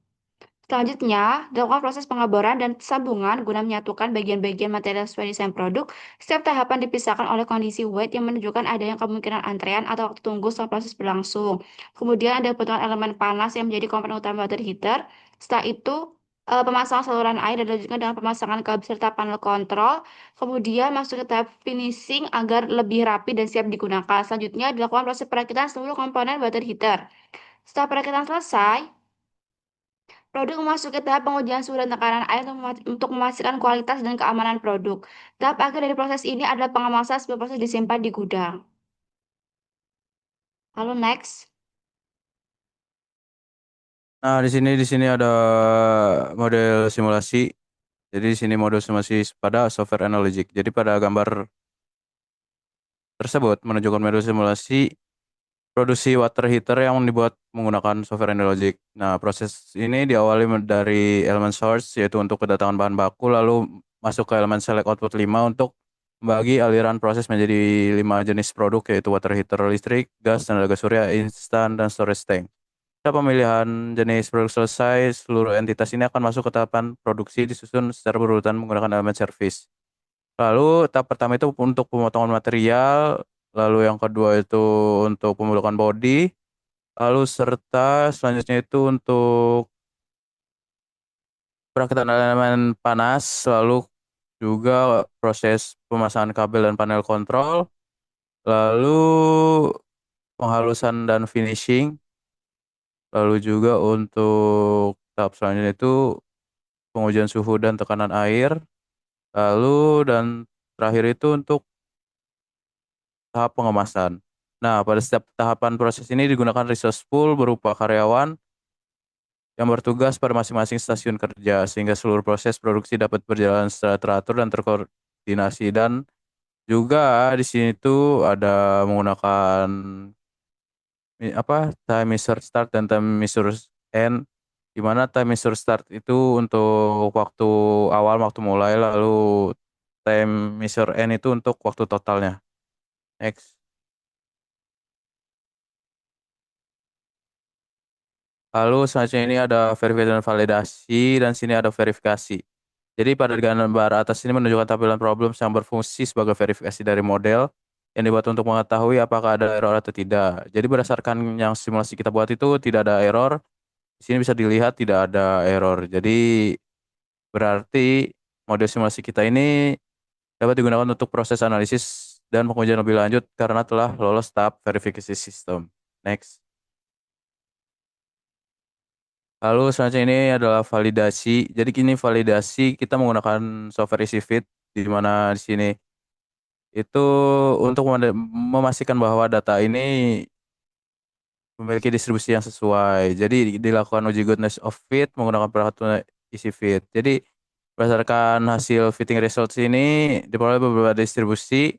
Selanjutnya, dilakukan proses pengeboran dan sambungan guna menyatukan bagian-bagian material sesuai desain produk. Setiap tahapan dipisahkan oleh kondisi wait yang menunjukkan adanya kemungkinan antrean atau waktu tunggu setelah proses berlangsung. Kemudian ada potongan elemen panas yang menjadi komponen utama water heater. Setelah itu, pemasangan saluran air dan dilanjutkan dengan pemasangan kabel serta panel kontrol. Kemudian masuk ke tahap finishing agar lebih rapi dan siap digunakan. Selanjutnya, dilakukan proses perakitan seluruh komponen water heater. Setelah perakitan selesai, produk memasuki tahap pengujian suhu dan tekanan air untuk memastikan kualitas dan keamanan produk. Tahap akhir dari proses ini adalah pengemasan sebelum proses disimpan di gudang. Lalu next. Nah, di sini ada model simulasi. Jadi di sini model simulasi pada software analogic. Jadi pada gambar tersebut menunjukkan model simulasi produksi water heater yang dibuat menggunakan software analogic. Nah, proses ini diawali dari elemen source yaitu untuk kedatangan bahan baku lalu masuk ke elemen select output 5 untuk membagi aliran proses menjadi 5 jenis produk yaitu water heater listrik, gas, tenaga surya, instan, dan storage tank. Setelah pemilihan jenis produk selesai, seluruh entitas ini akan masuk ke tahapan produksi disusun secara berurutan menggunakan elemen service. Lalu tahap pertama itu untuk pemotongan material, lalu yang kedua itu untuk pembentukan body, lalu serta selanjutnya itu untuk perakitan elemen panas, lalu juga proses pemasangan kabel dan panel kontrol, lalu penghalusan dan finishing, lalu juga untuk tahap selanjutnya itu pengujian suhu dan tekanan air, lalu dan terakhir itu untuk tahap pengemasan. Nah, pada setiap tahapan proses ini digunakan resource pool berupa karyawan yang bertugas pada masing-masing stasiun kerja sehingga seluruh proses produksi dapat berjalan secara teratur dan terkoordinasi dan juga di sini tuh ada menggunakan time measure start dan time measure end, di mana time measure start itu untuk waktu awal waktu mulai, lalu time measure end itu untuk waktu totalnya. Next. Lalu selanjutnya ini ada verifikasi dan validasi dan sini ada verifikasi. Jadi pada gambar atas ini menunjukkan tampilan problem yang berfungsi sebagai verifikasi dari model yang dibuat untuk mengetahui apakah ada error atau tidak. Jadi berdasarkan yang simulasi kita buat itu tidak ada error. Di sini bisa dilihat tidak ada error. Jadi berarti model simulasi kita ini dapat digunakan untuk proses analisis dan pengujian lebih lanjut karena telah lolos tahap verifikasi sistem. Next. Lalu selanjutnya ini adalah validasi. Jadi kini validasi kita menggunakan software EasyFit di mana di sini itu untuk memastikan bahwa data ini memiliki distribusi yang sesuai. Jadi dilakukan uji goodness of fit menggunakan perangkat EasyFit. Jadi berdasarkan hasil fitting results ini diperoleh beberapa distribusi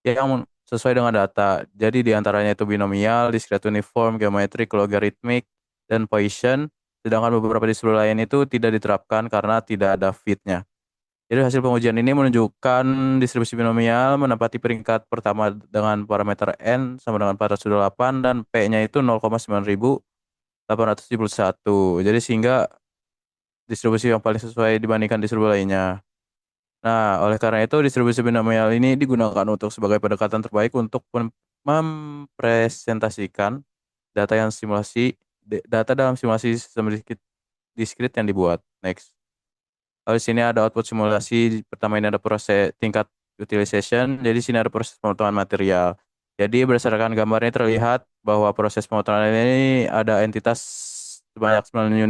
yang sesuai dengan data. Jadi di antaranya itu binomial, discrete uniform, geometrik, logarithmic, dan Poisson. Sedangkan beberapa distribusi lain itu tidak diterapkan karena tidak ada fitnya. Jadi hasil pengujian ini menunjukkan distribusi binomial menempati peringkat pertama dengan parameter N sama dengan 408 dan P-nya itu 0,9871. Jadi sehingga distribusi yang paling sesuai dibandingkan distribusi lainnya. Nah, oleh karena itu distribusi binomial ini digunakan untuk sebagai pendekatan terbaik untuk mempresentasikan data yang data dalam simulasi sistem diskrit yang dibuat. Next. Lalu sini ada output simulasi. Pertama ini ada proses tingkat utilization. Jadi sini ada proses pemotongan material. Jadi berdasarkan gambarnya terlihat bahwa proses pemotongan ini ada entitas sebanyak 19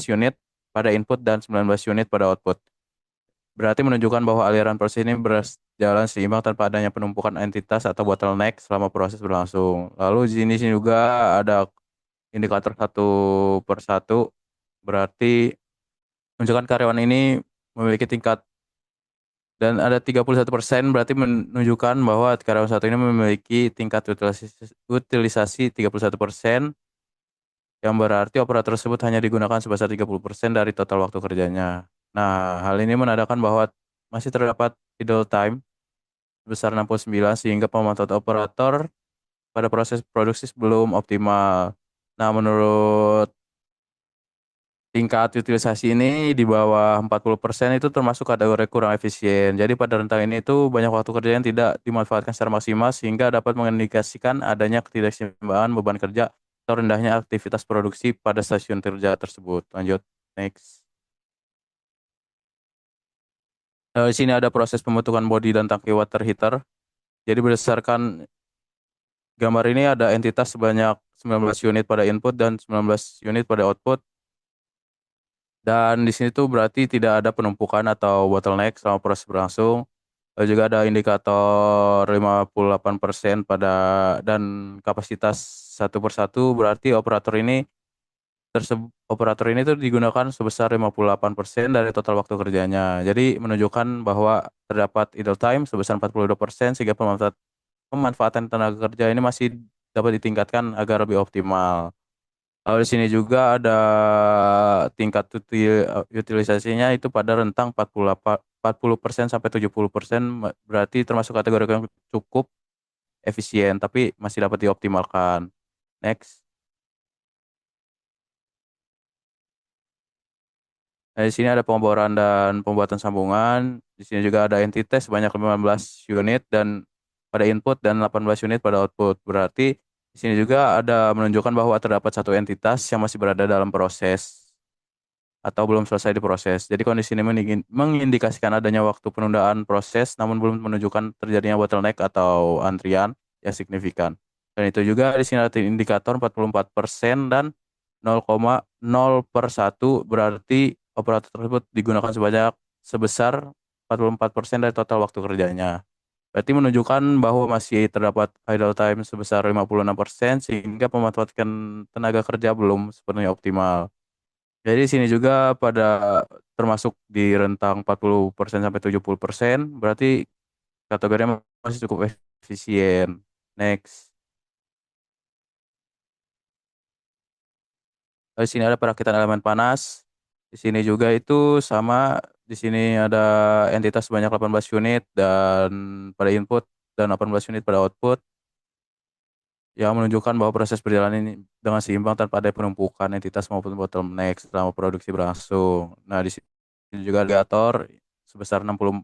unit pada input dan 19 unit pada output. Berarti menunjukkan bahwa aliran proses ini berjalan seimbang tanpa adanya penumpukan entitas atau bottleneck selama proses berlangsung. Lalu sini juga ada indikator satu per satu. Berarti menunjukkan karyawan ini memiliki tingkat Dan ada 31% berarti menunjukkan bahwa karyawan satu ini memiliki tingkat utilisasi 31%, yang berarti operator tersebut hanya digunakan sebesar 30% dari total waktu kerjanya. Nah, hal ini menandakan bahwa masih terdapat idle time sebesar 69 sehingga pemanfaatan operator pada proses produksi belum optimal. Nah, menurut tingkat utilisasi ini di bawah 40% itu termasuk kategori kurang efisien. Jadi pada rentang ini itu banyak waktu kerja yang tidak dimanfaatkan secara maksimal sehingga dapat mengindikasikan adanya ketidakseimbangan beban kerja atau rendahnya aktivitas produksi pada stasiun kerja tersebut. Lanjut, next. Di sini ada proses pembentukan bodi dan tangki water heater. Jadi berdasarkan gambar ini ada entitas sebanyak 19 unit pada input dan 19 unit pada output. Dan di sini tuh berarti tidak ada penumpukan atau bottleneck selama proses berlangsung. Juga ada indikator 58% pada dan kapasitas satu persatu berarti operator ini tuh digunakan sebesar 58% dari total waktu kerjanya. Jadi menunjukkan bahwa terdapat idle time sebesar 42% sehingga pemanfaatan tenaga kerja ini masih dapat ditingkatkan agar lebih optimal. Lalu di sini juga ada tingkat utilisasinya itu pada rentang 40% sampai 70%, berarti termasuk kategori yang cukup efisien tapi masih dapat dioptimalkan. Next. Nah, di sini ada pemboran dan pembuatan sambungan. Di sini juga ada entitas sebanyak 15 unit dan pada input dan 18 unit pada output. Berarti di sini juga ada menunjukkan bahwa terdapat satu entitas yang masih berada dalam proses atau belum selesai diproses. Jadi kondisi ini mengindikasikan adanya waktu penundaan proses namun belum menunjukkan terjadinya bottleneck atau antrian yang signifikan. Dan itu juga di sini ada indikator 44% dan 0,0 per 1 berarti operator tersebut digunakan sebesar 44% dari total waktu kerjanya. Berarti menunjukkan bahwa masih terdapat idle time sebesar 56% sehingga pemanfaatan tenaga kerja belum sepenuhnya optimal. Jadi di sini juga termasuk di rentang 40% sampai 70%, berarti kategorinya masih cukup efisien. Next. Di sini ada perakitan elemen panas. Di sini juga itu sama. Di sini ada entitas sebanyak 18 unit dan pada input dan 18 unit pada output yang menunjukkan bahwa proses berjalan ini dengan seimbang tanpa ada penumpukan entitas maupun bottleneck selama produksi berlangsung. Nah, di sini juga alligator sebesar 66%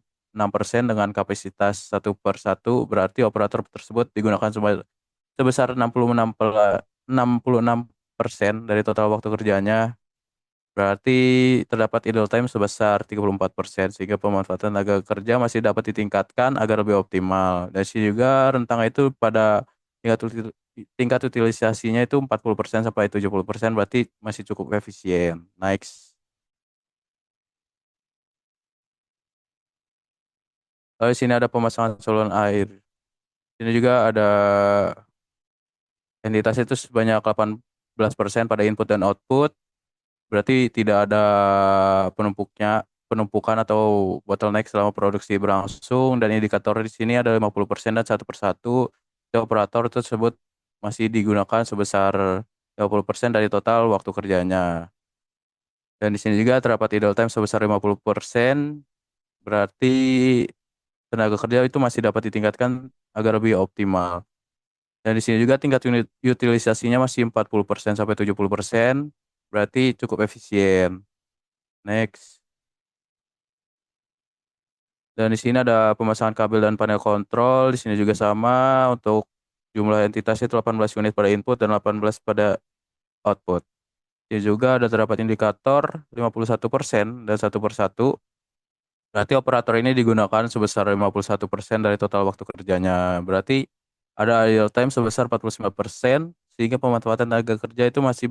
dengan kapasitas satu per satu berarti operator tersebut digunakan sebesar 66% dari total waktu kerjanya. Berarti terdapat idle time sebesar 34% sehingga pemanfaatan tenaga kerja masih dapat ditingkatkan agar lebih optimal. Dan sini juga rentang itu pada tingkat tingkat utilisasinya itu 40% sampai 70% berarti masih cukup efisien. Next. Lalu di sini ada pemasangan saluran air. Sini juga ada entitas itu sebanyak 18% pada input dan output. Berarti tidak ada penumpukan atau bottleneck selama produksi berlangsung dan indikator di sini ada 50% dan satu persatu operator tersebut masih digunakan sebesar 50% dari total waktu kerjanya. Dan di sini juga terdapat idle time sebesar 50%, berarti tenaga kerja itu masih dapat ditingkatkan agar lebih optimal. Dan di sini juga tingkat unit utilisasinya masih 40% sampai 70%, berarti cukup efisien. Next. Dan di sini ada pemasangan kabel dan panel kontrol. Di sini juga sama untuk jumlah entitasnya itu 18 unit pada input dan 18 pada output. Ini juga ada terdapat indikator 51% dan satu per satu. Berarti operator ini digunakan sebesar 51% dari total waktu kerjanya. Berarti ada idle time sebesar 49% sehingga pemanfaatan tenaga kerja itu masih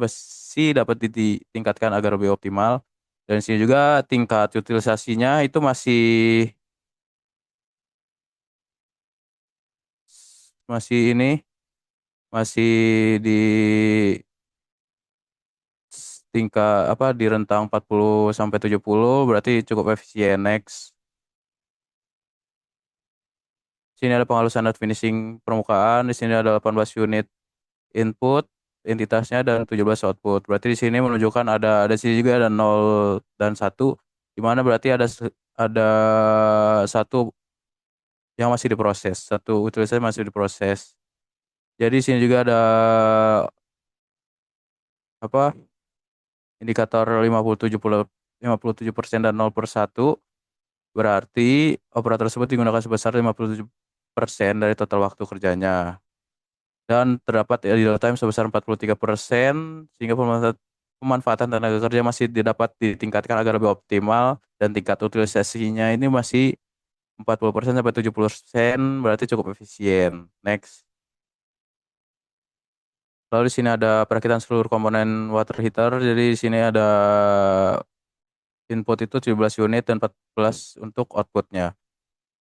dapat ditingkatkan agar lebih optimal. Dan di sini juga tingkat utilisasinya itu masih ini masih di tingkat apa di rentang 40 sampai 70 berarti cukup efisien. Next. Sini ada penghalusan dan finishing permukaan. Di sini ada 18 unit input entitasnya dan 17 output. Berarti di sini menunjukkan ada sini juga ada nol dan satu, di mana berarti ada satu yang masih diproses, satu utilisasi masih diproses. Jadi di sini juga ada apa? Indikator 57% dan 0 per 1, berarti operator tersebut digunakan sebesar 57% dari total waktu kerjanya. Dan terdapat idle time sebesar 43%, sehingga pemanfaatan tenaga kerja masih dapat ditingkatkan agar lebih optimal, dan tingkat utilisasinya ini masih 40% sampai 70%, berarti cukup efisien. Next. Lalu di sini ada perakitan seluruh komponen water heater. Jadi di sini ada input itu 17 unit dan 14 untuk outputnya.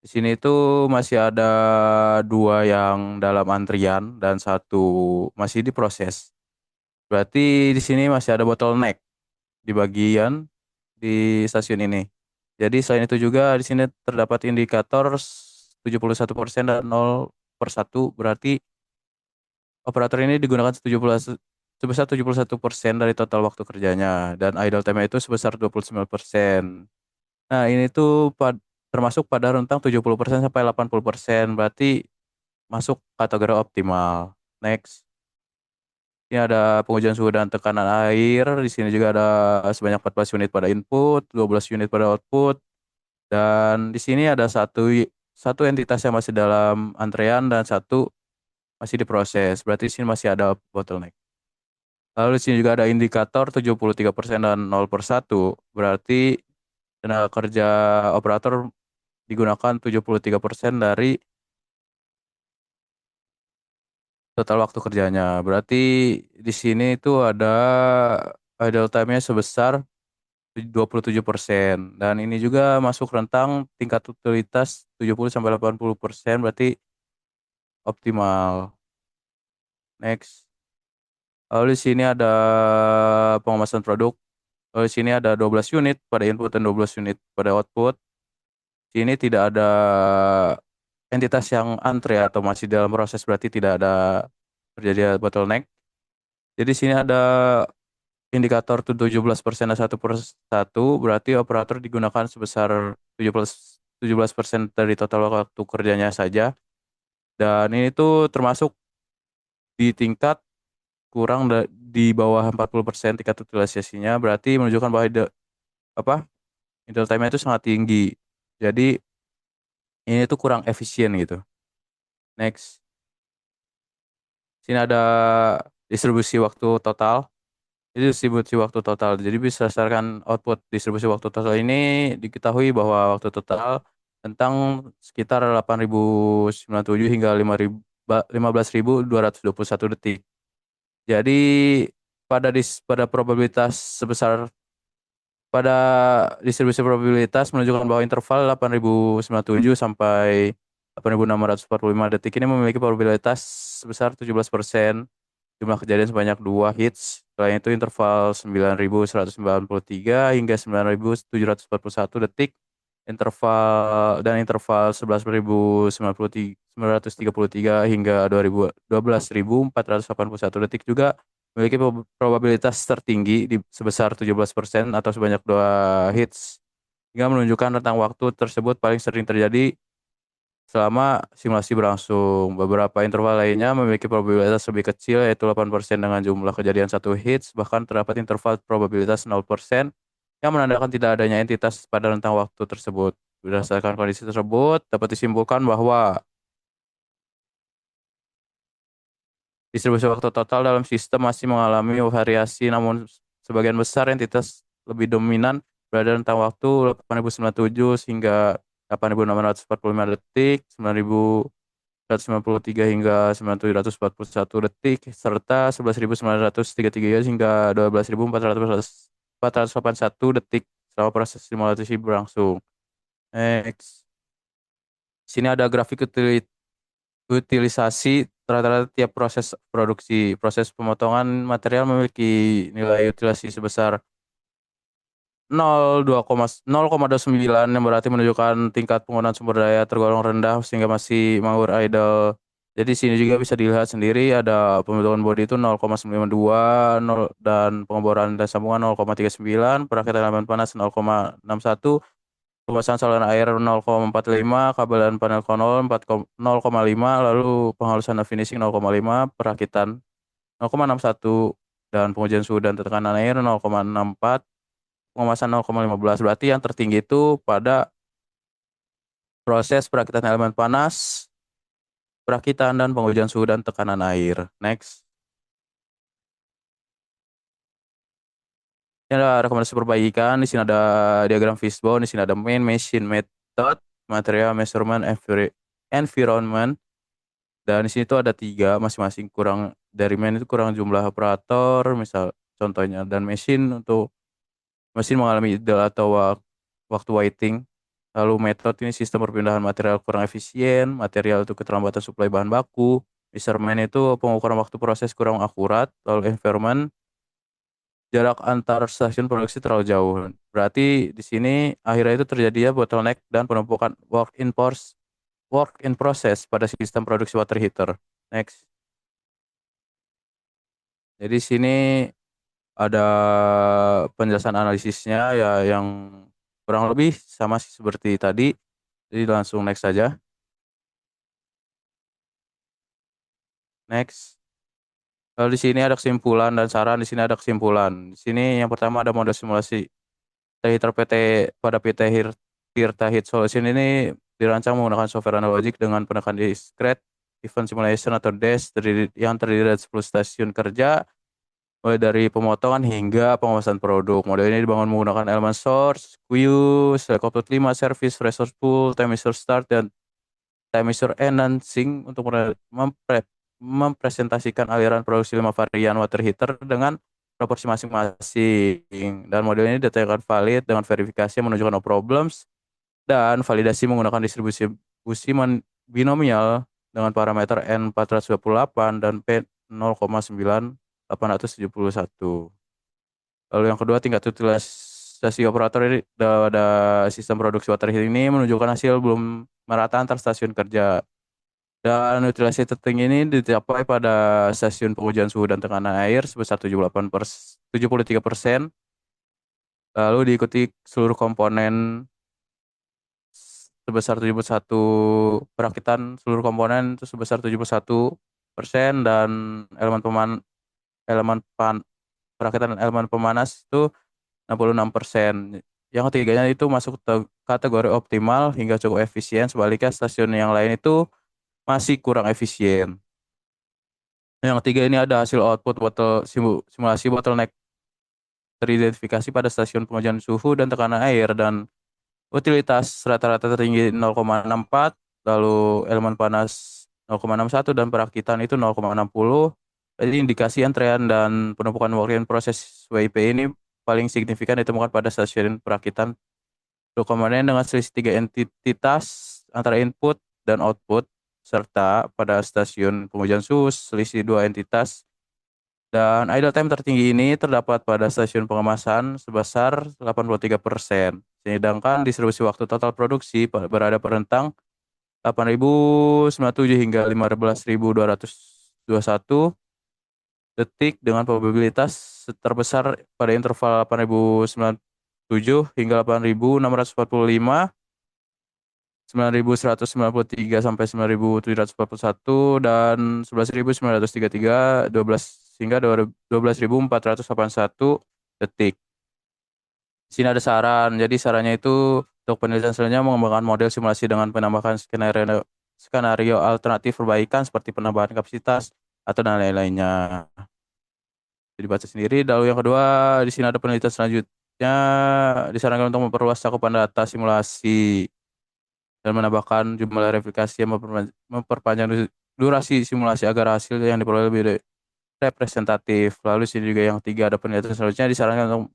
Di sini itu masih ada dua yang dalam antrian dan satu masih diproses. Berarti di sini masih ada bottleneck di bagian di stasiun ini. Jadi selain itu juga di sini terdapat indikator 71% dan 0 per 1, berarti operator ini digunakan sebesar 71% dari total waktu kerjanya, dan idle time itu sebesar 29%. Nah, ini tuh termasuk pada rentang 70% sampai 80%, berarti masuk kategori optimal. Next. Ini ada pengujian suhu dan tekanan air. Di sini juga ada sebanyak 14 unit pada input, 12 unit pada output, dan di sini ada satu entitas yang masih dalam antrean dan satu masih diproses. Berarti di sini masih ada bottleneck. Lalu di sini juga ada indikator 73% dan 0 per 1. Berarti tenaga kerja operator digunakan 73% dari total waktu kerjanya. Berarti di sini itu ada idle time-nya sebesar 27%. Dan ini juga masuk rentang tingkat utilitas 70 sampai 80%, berarti optimal. Next. Lalu di sini ada pengemasan produk. Lalu di sini ada 12 unit pada input dan 12 unit pada output. Di sini tidak ada entitas yang antre atau masih dalam proses, berarti tidak ada terjadi bottleneck. Jadi di sini ada indikator tuh 17% dan 1 per 1, berarti operator digunakan sebesar 17% dari total waktu kerjanya saja. Dan ini tuh termasuk di tingkat di bawah 40% tingkat utilisasinya, berarti menunjukkan bahwa apa idle time-nya itu sangat tinggi. Jadi ini tuh kurang efisien gitu. Next. Sini ada distribusi waktu total. Jadi distribusi waktu total. Jadi berdasarkan output distribusi waktu total ini diketahui bahwa waktu total tentang sekitar 8.097 hingga 15.221 detik. Jadi pada probabilitas pada distribusi probabilitas menunjukkan bahwa interval 8.097 sampai 8.645 detik ini memiliki probabilitas sebesar 17%. Jumlah kejadian sebanyak 2 hits. Selain itu interval 9.193 hingga 9.741 detik. Interval 11.933 hingga 12.481 detik juga memiliki probabilitas tertinggi sebesar 17% atau sebanyak 2 hits, hingga menunjukkan rentang waktu tersebut paling sering terjadi selama simulasi berlangsung. Beberapa interval lainnya memiliki probabilitas lebih kecil, yaitu 8% dengan jumlah kejadian satu hits. Bahkan terdapat interval probabilitas 0% yang menandakan tidak adanya entitas pada rentang waktu tersebut. Berdasarkan kondisi tersebut, dapat disimpulkan bahwa distribusi waktu total dalam sistem masih mengalami variasi, namun sebagian besar entitas lebih dominan berada rentang waktu 8.097 hingga 8.645 detik, 9.193 hingga 9.741 detik, serta 11.933 hingga 12.481 detik selama proses simulasi berlangsung. Next. Sini ada grafik utilisasi rata-rata tiap proses produksi. Proses pemotongan material memiliki nilai utilisasi sebesar 0,29 yang berarti menunjukkan tingkat penggunaan sumber daya tergolong rendah sehingga masih menganggur idle. Jadi sini juga bisa dilihat sendiri ada pembentukan bodi itu 0,92, 0, dan pengeboran dan sambungan 0,39, perakitan elemen panas 0,61, pembasahan saluran air 0,45, kabel dan panel kontrol 0,5, lalu penghalusan dan finishing 0,5, perakitan 0,61, dan pengujian suhu dan tekanan air 0,64, pengemasan 0,15. Berarti yang tertinggi itu pada proses perakitan elemen panas, perakitan dan pengujian suhu dan tekanan air. Next. Ini ada rekomendasi perbaikan. Di sini ada diagram fishbone. Di sini ada main machine method, material measurement, environment. Dan di sini tuh ada tiga, masing-masing kurang dari main itu kurang jumlah operator, misal contohnya, dan mesin untuk mesin mengalami idle atau waktu waiting. Lalu method ini sistem perpindahan material kurang efisien, material itu keterlambatan suplai bahan baku. Measurement itu pengukuran waktu proses kurang akurat. Lalu environment, jarak antar stasiun produksi terlalu jauh. Berarti di sini akhirnya itu terjadi ya bottleneck dan penumpukan work in process pada sistem produksi water heater. Next. Jadi di sini ada penjelasan analisisnya ya yang kurang lebih sama sih seperti tadi. Jadi langsung next saja. Next. Lalu di sini ada kesimpulan dan saran. Di sini ada kesimpulan. Di sini yang pertama ada model simulasi Heater PT pada Tirta Heat Solution ini dirancang menggunakan software analogic dengan penekan discrete event simulation atau DES yang terdiri dari 10 stasiun kerja mulai dari pemotongan hingga pengawasan produk. Model ini dibangun menggunakan elemen source, queue, select output 5, service, resource pool, time measure start, dan time measure end dan sync untuk mempresentasikan aliran produksi 5 varian water heater dengan proporsi masing-masing. Dan model ini dikatakan valid dengan verifikasi yang menunjukkan no problems dan validasi menggunakan distribusi binomial dengan parameter N428 dan P0,9871. Lalu yang kedua, tingkat utilisasi operator ini ada sistem produksi water heater ini menunjukkan hasil belum merata antar stasiun kerja. Dan utilisasi tertinggi ini dicapai pada stasiun pengujian suhu dan tekanan air sebesar 73%, lalu diikuti seluruh komponen sebesar 71, perakitan seluruh komponen itu sebesar 71%, dan elemen elemen pan, perakitan elemen pemanas itu 66%. Yang ketiganya itu masuk kategori optimal hingga cukup efisien, sebaliknya stasiun yang lain itu masih kurang efisien. Yang ketiga ini ada hasil output simulasi bottleneck teridentifikasi pada stasiun pengujian suhu dan tekanan air, dan utilitas rata-rata tertinggi 0,64, lalu elemen panas 0,61, dan perakitan itu 0,60. Jadi indikasi antrean dan penumpukan work in proses WIP ini paling signifikan ditemukan pada stasiun perakitan. Komponen dengan selisih tiga entitas antara input dan output, serta pada stasiun pengujian suhu selisih dua entitas. Dan idle time tertinggi ini terdapat pada stasiun pengemasan sebesar 83%. Sedangkan distribusi waktu total produksi berada pada rentang 8.097 hingga 15.221 detik dengan probabilitas terbesar pada interval 8.097 hingga 8.645, 9.193 sampai 9.741, dan 11.933, 12 hingga 12.481 detik. Di sini ada saran. Jadi sarannya itu untuk penelitian selanjutnya mengembangkan model simulasi dengan penambahan skenario alternatif perbaikan seperti penambahan kapasitas atau dan lain-lainnya. Jadi baca sendiri. Lalu yang kedua, di sini ada penelitian selanjutnya disarankan untuk memperluas cakupan data simulasi dan menambahkan jumlah replikasi yang memperpanjang durasi simulasi agar hasil yang diperoleh lebih representatif. Lalu sini juga yang tiga ada penelitian selanjutnya disarankan untuk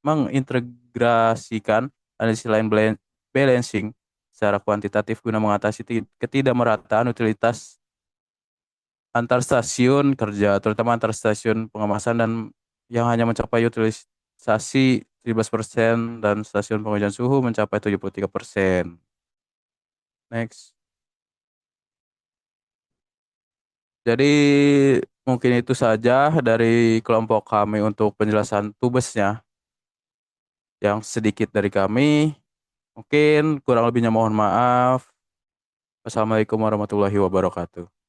mengintegrasikan analisis line balancing secara kuantitatif guna mengatasi ketidakmerataan utilitas antar stasiun kerja, terutama antar stasiun pengemasan dan yang hanya mencapai utilisasi 13% dan stasiun pengujian suhu mencapai 73%. Next. Jadi mungkin itu saja dari kelompok kami untuk penjelasan tubesnya. Yang sedikit dari kami, mungkin kurang lebihnya mohon maaf. Wassalamualaikum warahmatullahi wabarakatuh.